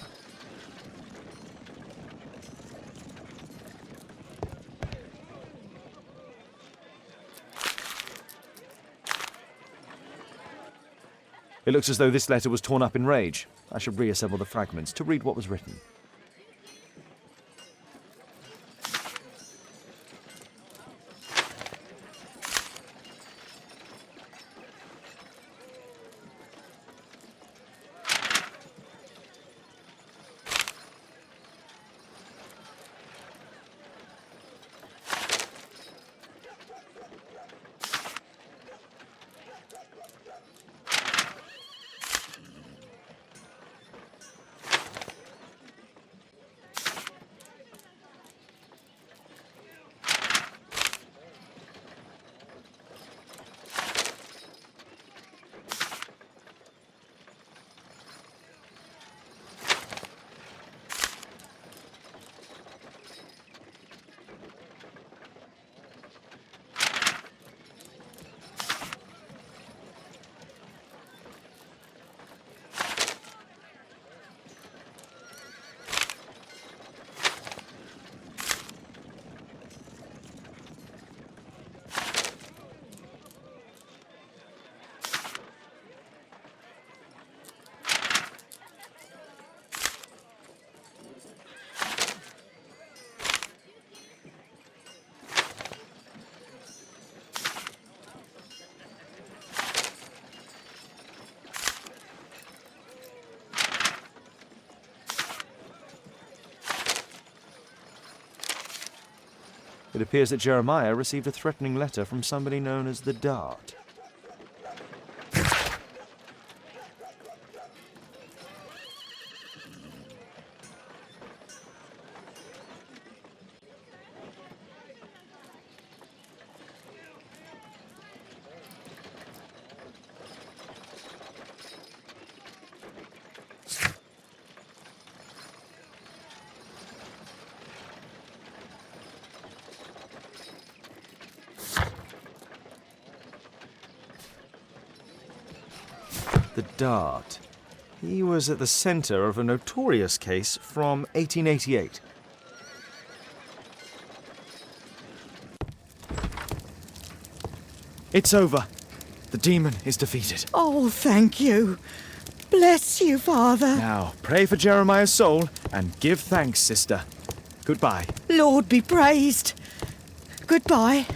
It looks as though this letter was torn up in rage. I should reassemble the fragments to read what was written. It appears that Jeremiah received a threatening letter from somebody known as the Dart. the Dart. He was at the centre of a notorious case from 1888. It's over. The demon is defeated. Oh, thank you. Bless you, Father. Now, pray for Jeremiah's soul and give thanks, sister. Goodbye. Lord be praised. Goodbye.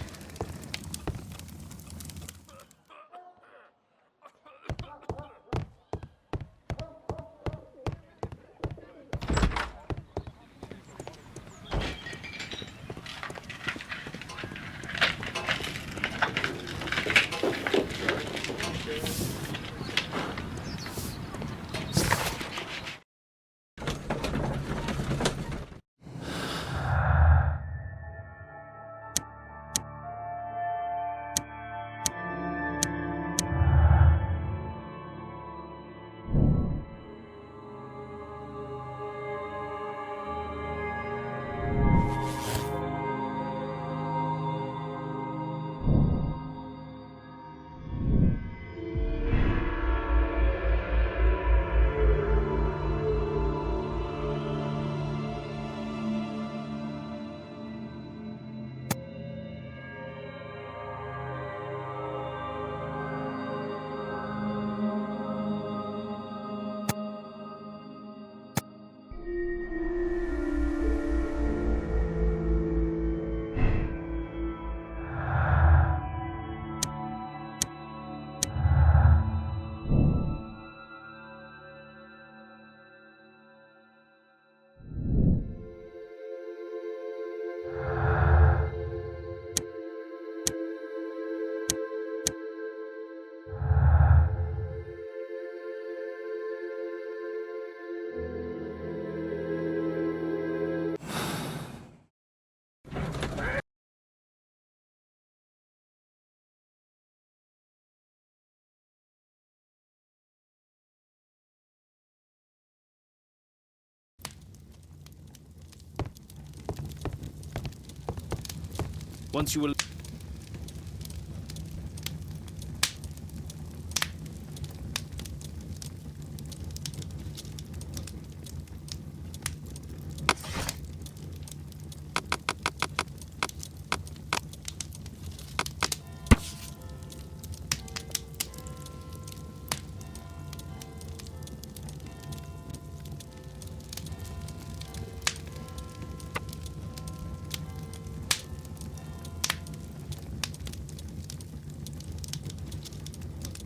Once you will...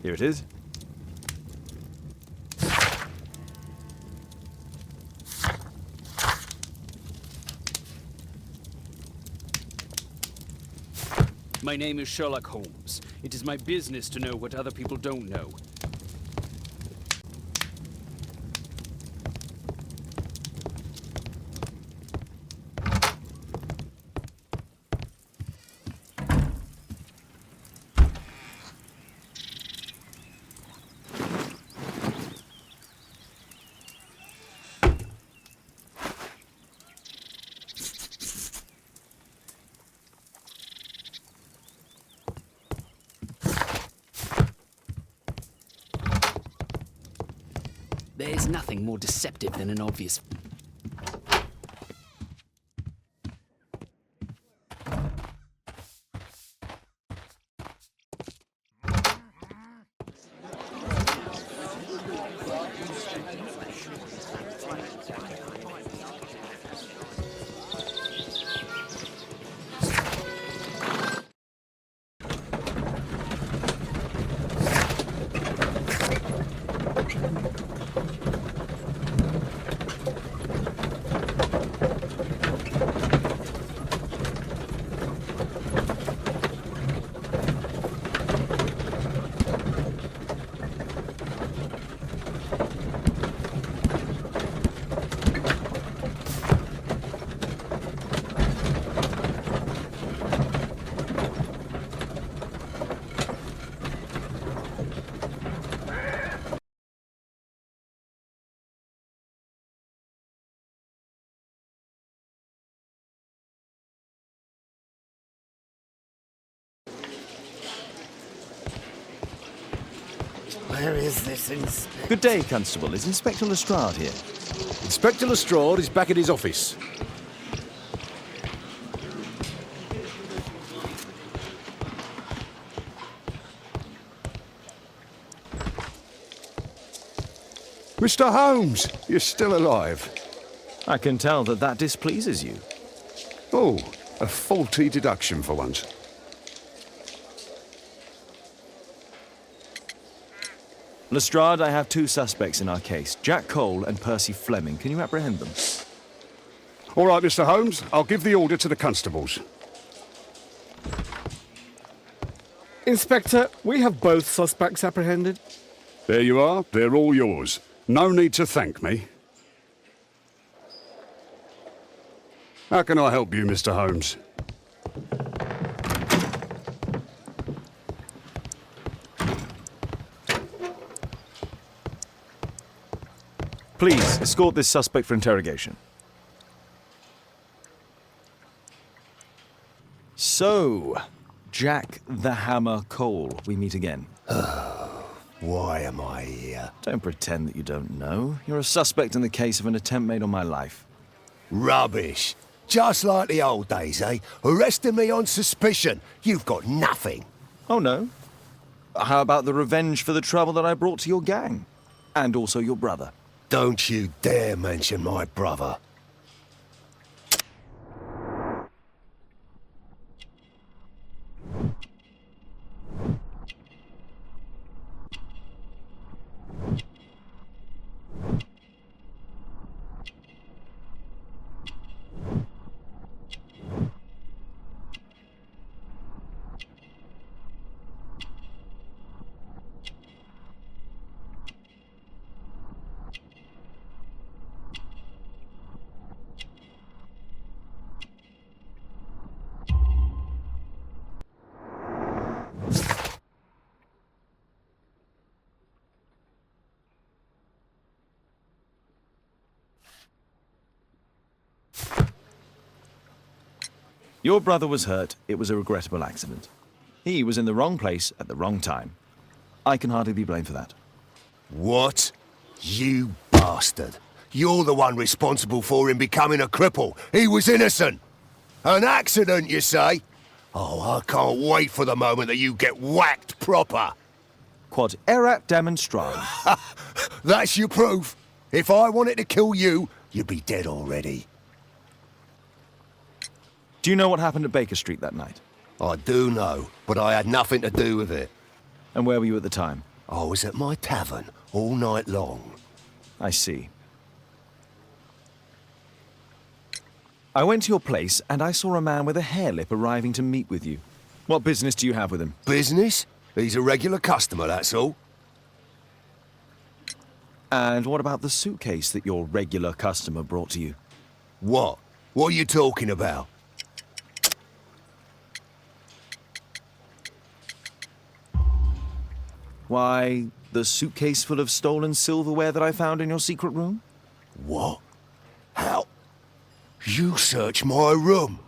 Here it is. My name is Sherlock Holmes. It is my business to know what other people don't know. There's nothing more deceptive than an obvious... Where is this inspector? Good day, Constable. Is Inspector Lestrade here? Inspector Lestrade is back at his office. Mr. Holmes, you're still alive. I can tell that that displeases you. Oh, a faulty deduction for once. Lestrade, I have two suspects in our case, Jack Cole and Percy Fleming. Can you apprehend them? All right, Mr. Holmes, I'll give the order to the constables. Inspector, we have both suspects apprehended. There you are, they're all yours. No need to thank me. How can I help you, Mr. Holmes? Please, escort this suspect for interrogation. So, Jack the Hammer Cole, we meet again. Why am I here? Don't pretend that you don't know. You're a suspect in the case of an attempt made on my life. Rubbish. Just like the old days, eh? Arresting me on suspicion. You've got nothing. Oh, no? How about the revenge for the trouble that I brought to your gang? And also your brother. Don't you dare mention my brother. Your brother was hurt. It was a regrettable accident. He was in the wrong place at the wrong time. I can hardly be blamed for that. What? You bastard. You're the one responsible for him becoming a cripple. He was innocent. An accident, you say? Oh, I can't wait for the moment that you get whacked proper. Quod erat demonstrandum. That's your proof. If I wanted to kill you, you'd be dead already. Do you know what happened at Baker Street that night? I do know, but I had nothing to do with it. And where were you at the time? I was at my tavern all night long. I see. I went to your place and I saw a man with a hairlip arriving to meet with you. What business do you have with him? Business? He's a regular customer, that's all. And what about the suitcase that your regular customer brought to you? What? What are you talking about? Why, the suitcase full of stolen silverware that I found in your secret room? What? How? You search my room.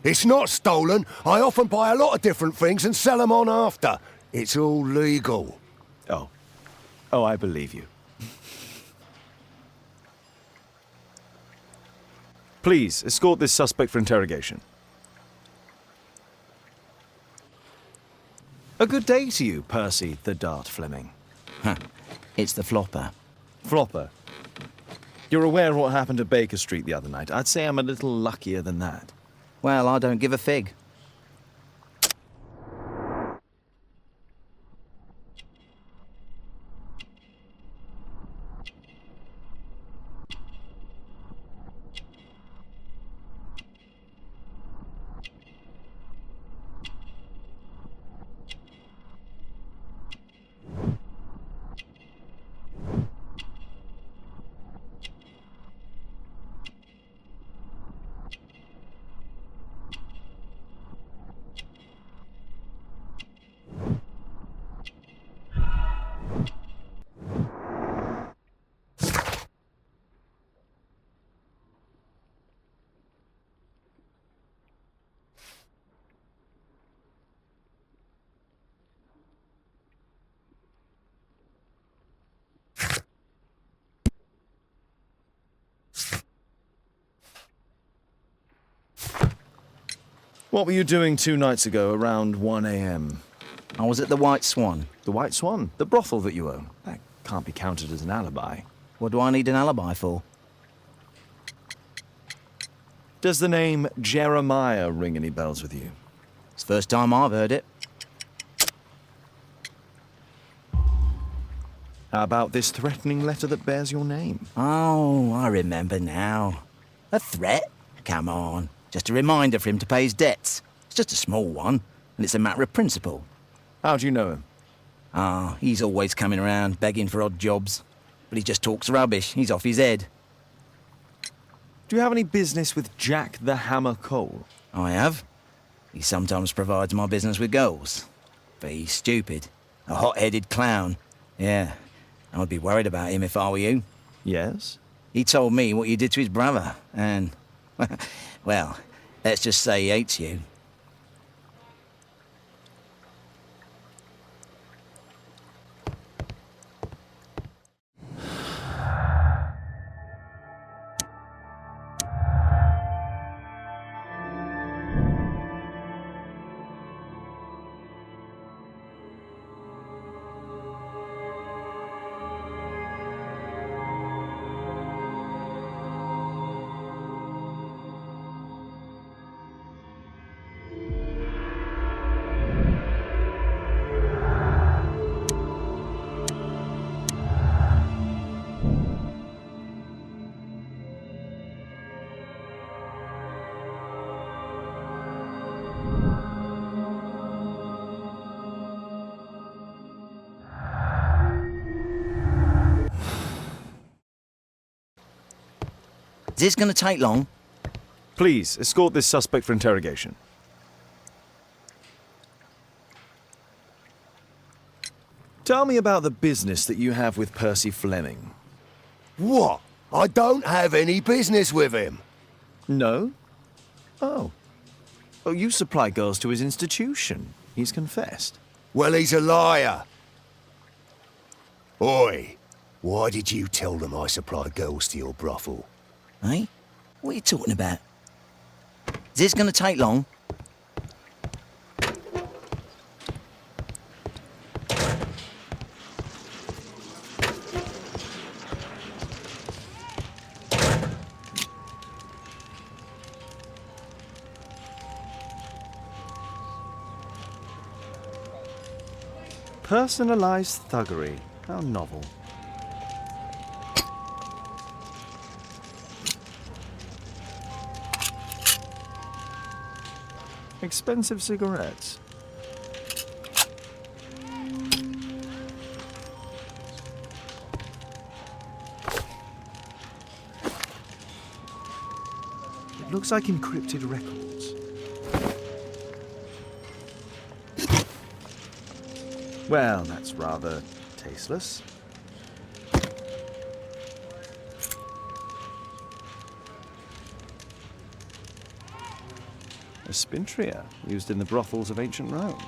It's not stolen. I often buy a lot of different things and sell them on after. It's all legal. Oh. Oh, I believe you. Please, escort this suspect for interrogation. A good day to you, Percy the Dart Fleming. It's the flopper. Flopper. You're aware of what happened at Baker Street the other night. I'd say I'm a little luckier than that. Well, I don't give a fig. What were you doing 2 nights ago around 1 a.m.? I was at the White Swan. The White Swan? The brothel that you own? That can't be counted as an alibi. What do I need an alibi for? Does the name Jeremiah ring any bells with you? It's the first time I've heard it. How about this threatening letter that bears your name? Oh, I remember now. A threat? Come on. Just a reminder for him to pay his debts. It's just a small one, and it's a matter of principle. How do you know him? Ah, he's always coming around, begging for odd jobs. But he just talks rubbish. He's off his head. Do you have any business with Jack the Hammer Cole? I have. He sometimes provides my business with girls. But he's stupid. A hot-headed clown. Yeah, I'd be worried about him if I were you. Yes? He told me what you did to his brother, and... well, let's just say he hates you. Is this going to take long? Please, escort this suspect for interrogation. Tell me about the business that you have with Percy Fleming. What? I don't have any business with him. No? Oh. Oh, you supply girls to his institution. He's confessed. Well, he's a liar. Oi, why did you tell them I supplied girls to your brothel? Eh? What are you talking about? Is this going to take long? Personalized thuggery. How novel. Expensive cigarettes. It looks like encrypted records. Well, that's rather tasteless. A spintria used in the brothels of ancient Rome.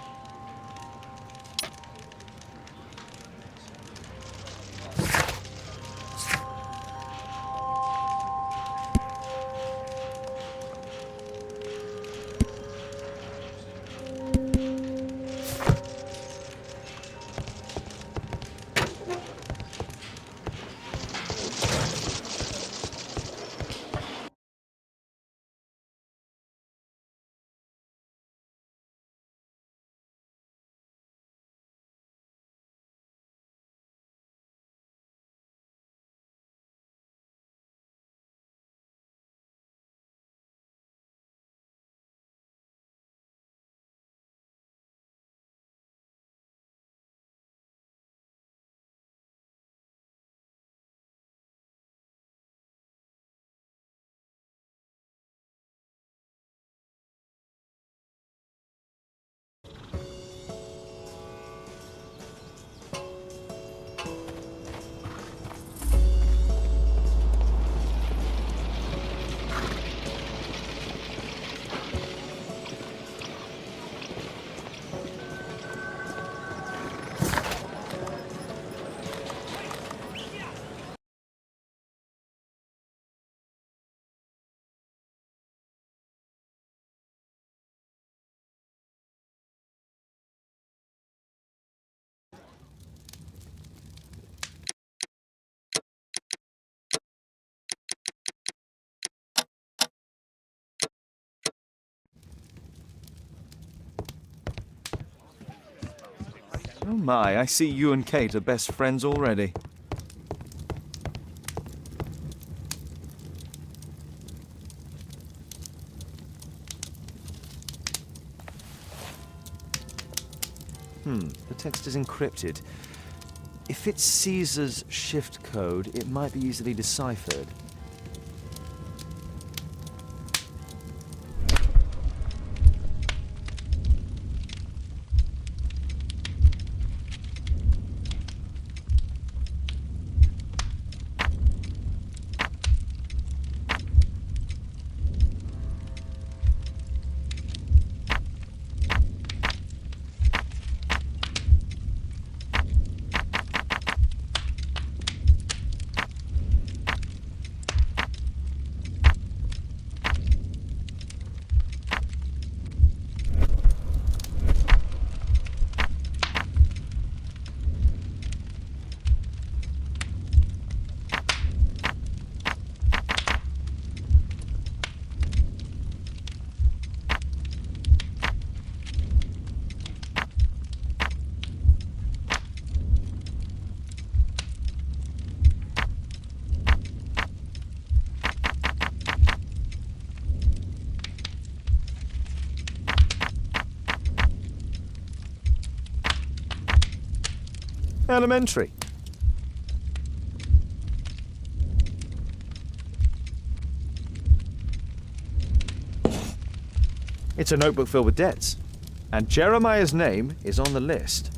Oh my, I see you and Kate are best friends already. The text is encrypted. If it's Caesar's shift code, it might be easily deciphered. Elementary. It's a notebook filled with debts, and Jeremiah's name is on the list.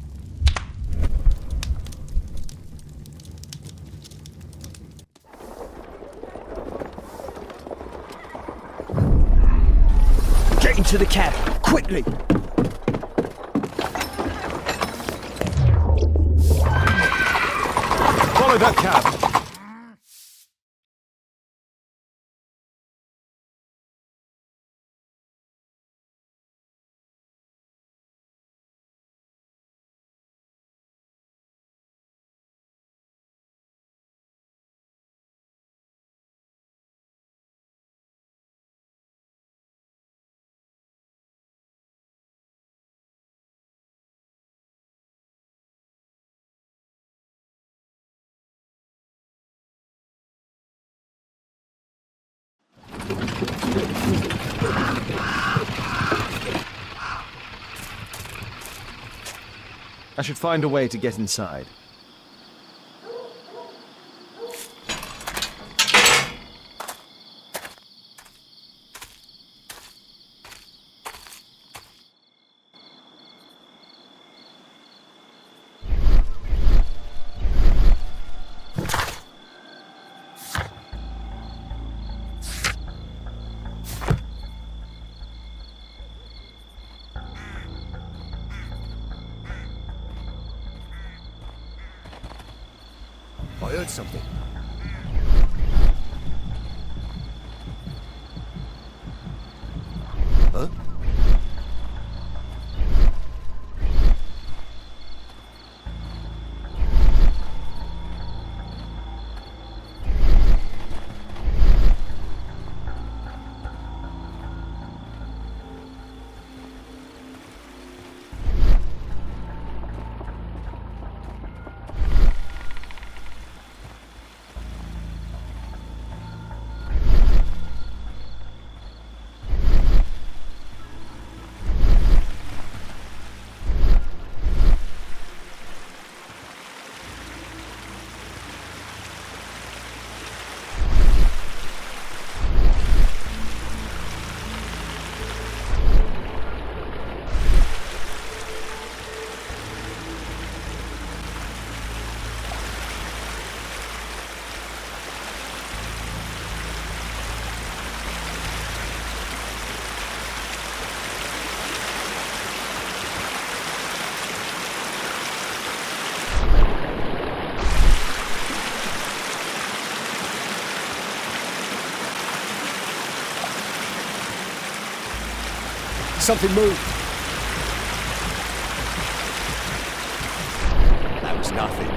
Get into the cab, quickly! Follow that cab! I should find a way to get inside. I heard something. Huh? Something moved. That was nothing.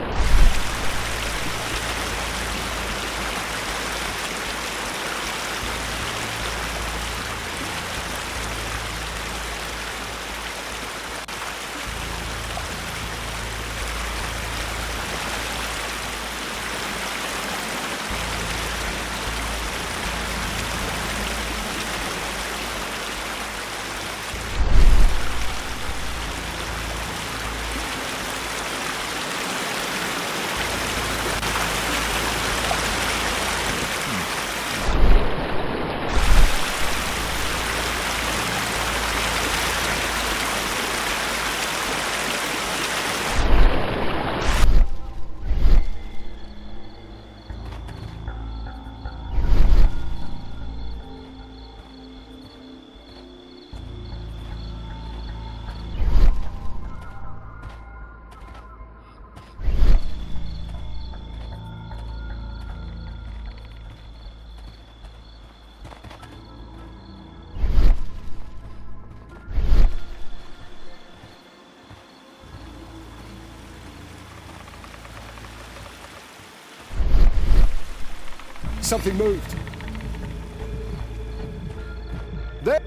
Something moved. There.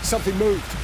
Something moved.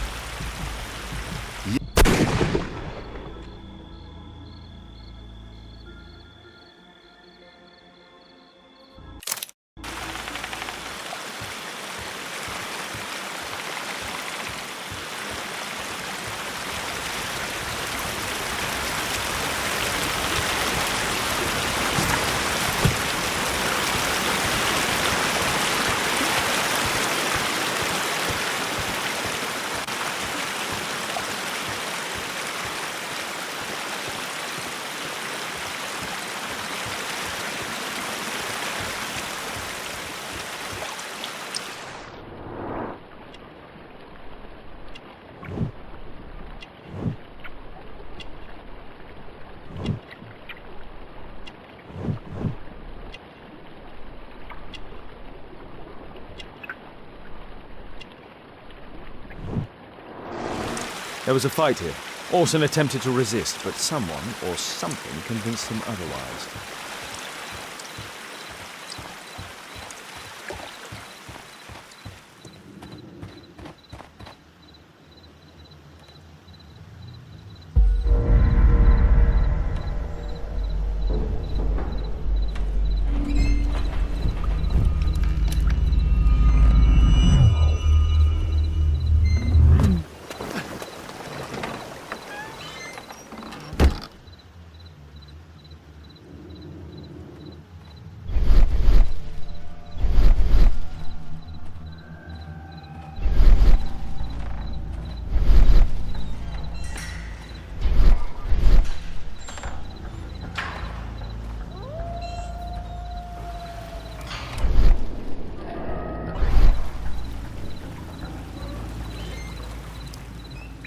There was a fight here. Orson attempted to resist, but someone or something convinced him otherwise.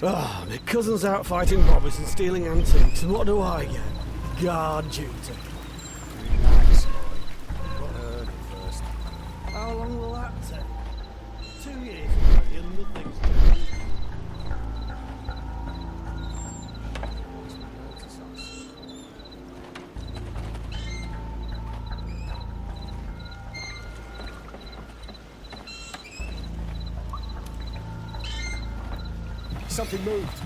Ah, my cousin's out fighting robbers and stealing antiques, and what do I get? Guard duty. Relax, boy. Got early first. How long will that take? 2 years already and nothing's changed. Something moved.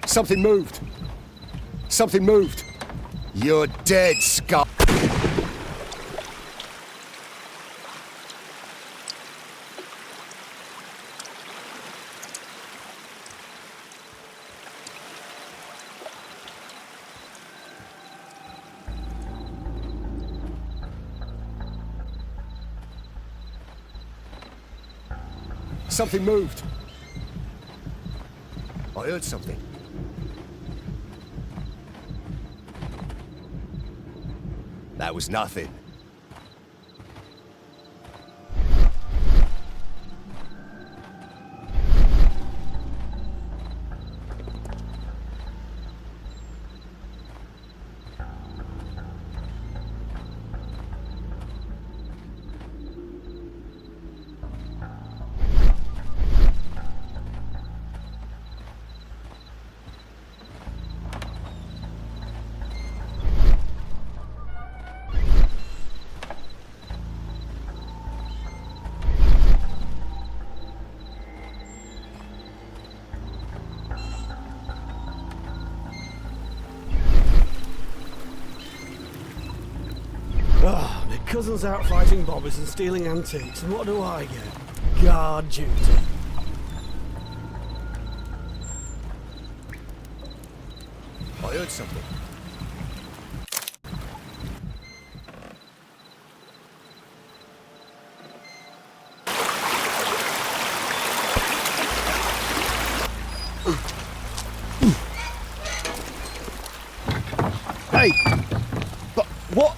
Something moved. Something moved. You're dead, Scott. Something moved. I heard something. That was nothing. cousin's out fighting bobbies and stealing antiques, and what do I get? Guard duty. I heard something. Hey! But what?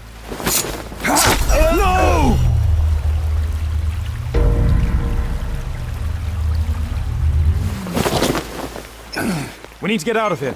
No! We need to get out of here.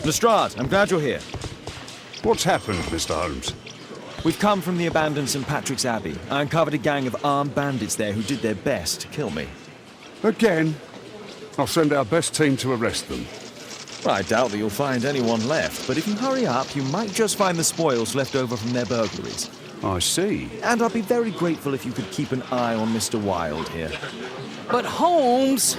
Lestrade, I'm glad you're here. What's happened, Mr. Holmes? We've come from the abandoned St. Patrick's Abbey. I uncovered a gang of armed bandits there who did their best to kill me. Again? I'll send our best team to arrest them. Well, I doubt that you'll find anyone left, but if you hurry up, you might just find the spoils left over from their burglaries. I see. And I'd be very grateful if you could keep an eye on Mr. Wilde here. But Holmes!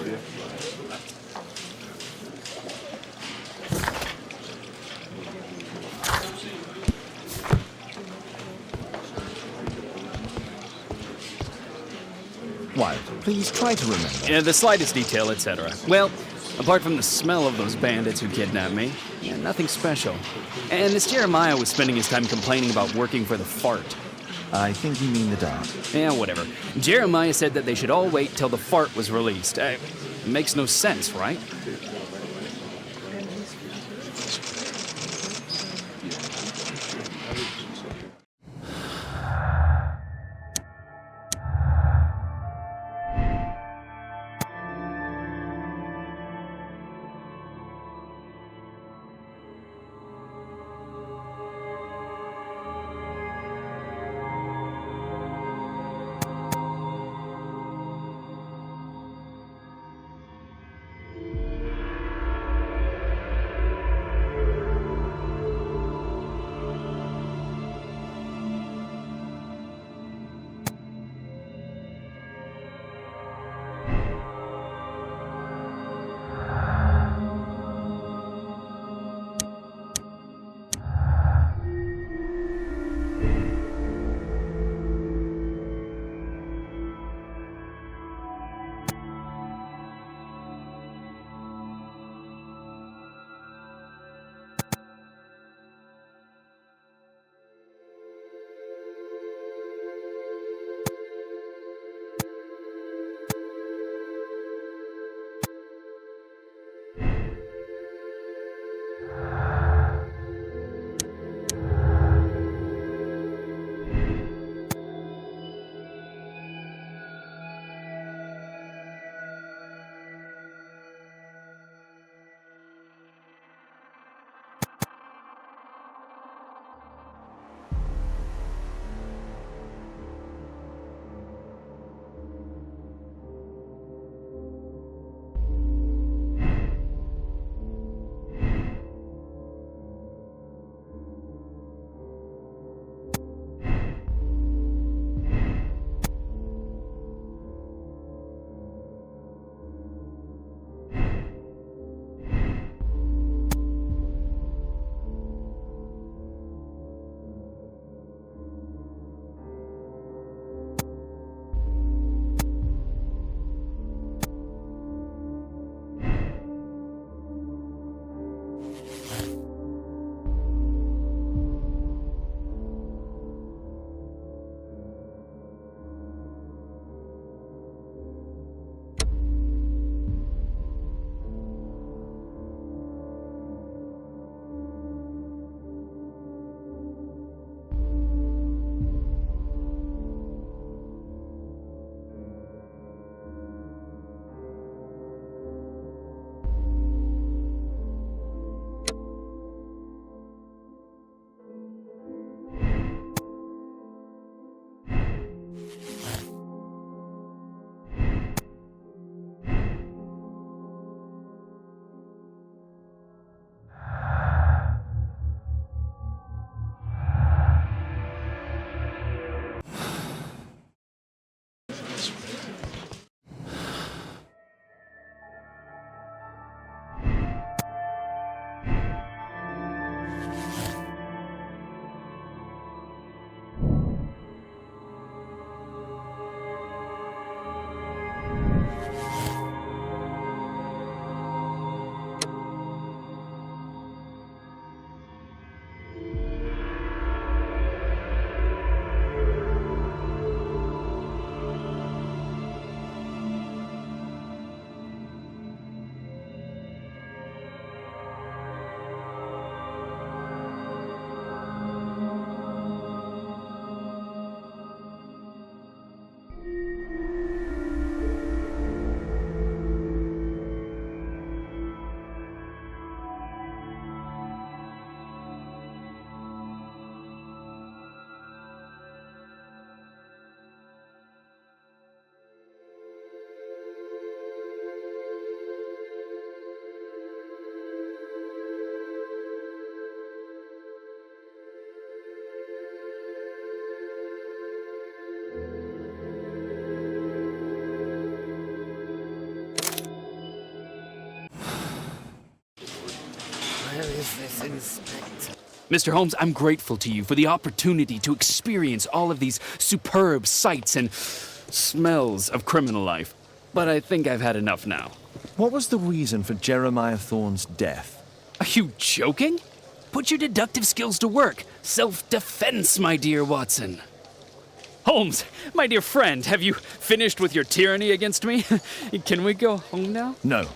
Wilde, please try to remember. Yeah, the slightest detail, etc. Well, apart from the smell of those bandits who kidnapped me, yeah, nothing special. And this Jeremiah was spending his time complaining about working for the fart. I think you mean the dog. Yeah, whatever. Jeremiah said that they should all wait till the fart was released. It makes no sense, right? Where is this inspector? Mr. Holmes, I'm grateful to you for the opportunity to experience all of these superb sights and smells of criminal life. But I think I've had enough now. What was the reason for Jeremiah Thorne's death? Are you joking? Put your deductive skills to work. Self-defense, my dear Watson. Holmes, my dear friend, have you finished with your tyranny against me? Can we go home now? No.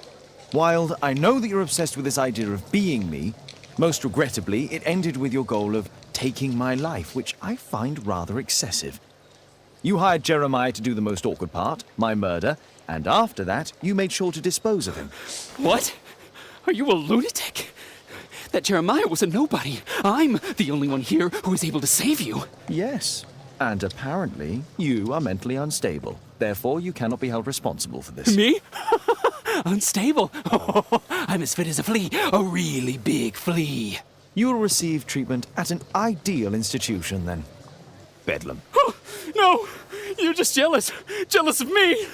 Wilde, I know that you're obsessed with this idea of being me. Most regrettably, it ended with your goal of taking my life, which I find rather excessive. You hired Jeremiah to do the most awkward part, my murder, and after that, you made sure to dispose of him. What? Are you a lunatic? That Jeremiah was a nobody. I'm the only one here who is able to save you. Yes, and apparently you are mentally unstable. Therefore, you cannot be held responsible for this. Me? Unstable? Oh, I'm as fit as a flea. A really big flea. You will receive treatment at an ideal institution, then. Bedlam. Oh, no! You're just jealous. Jealous of me.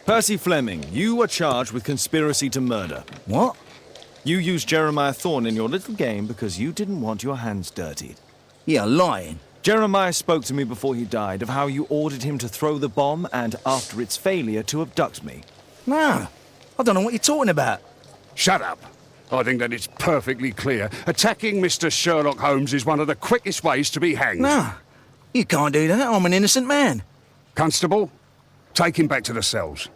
Percy Fleming, you are charged with conspiracy to murder. What? You used Jeremiah Thorne in your little game because you didn't want your hands dirtied. You're lying. Jeremiah spoke to me before he died of how you ordered him to throw the bomb and, after its failure, to abduct me. No, I don't know what you're talking about. Shut up. I think that it's perfectly clear. Attacking Mr. Sherlock Holmes is one of the quickest ways to be hanged. No, you can't do that. I'm an innocent man. Constable, take him back to the cells.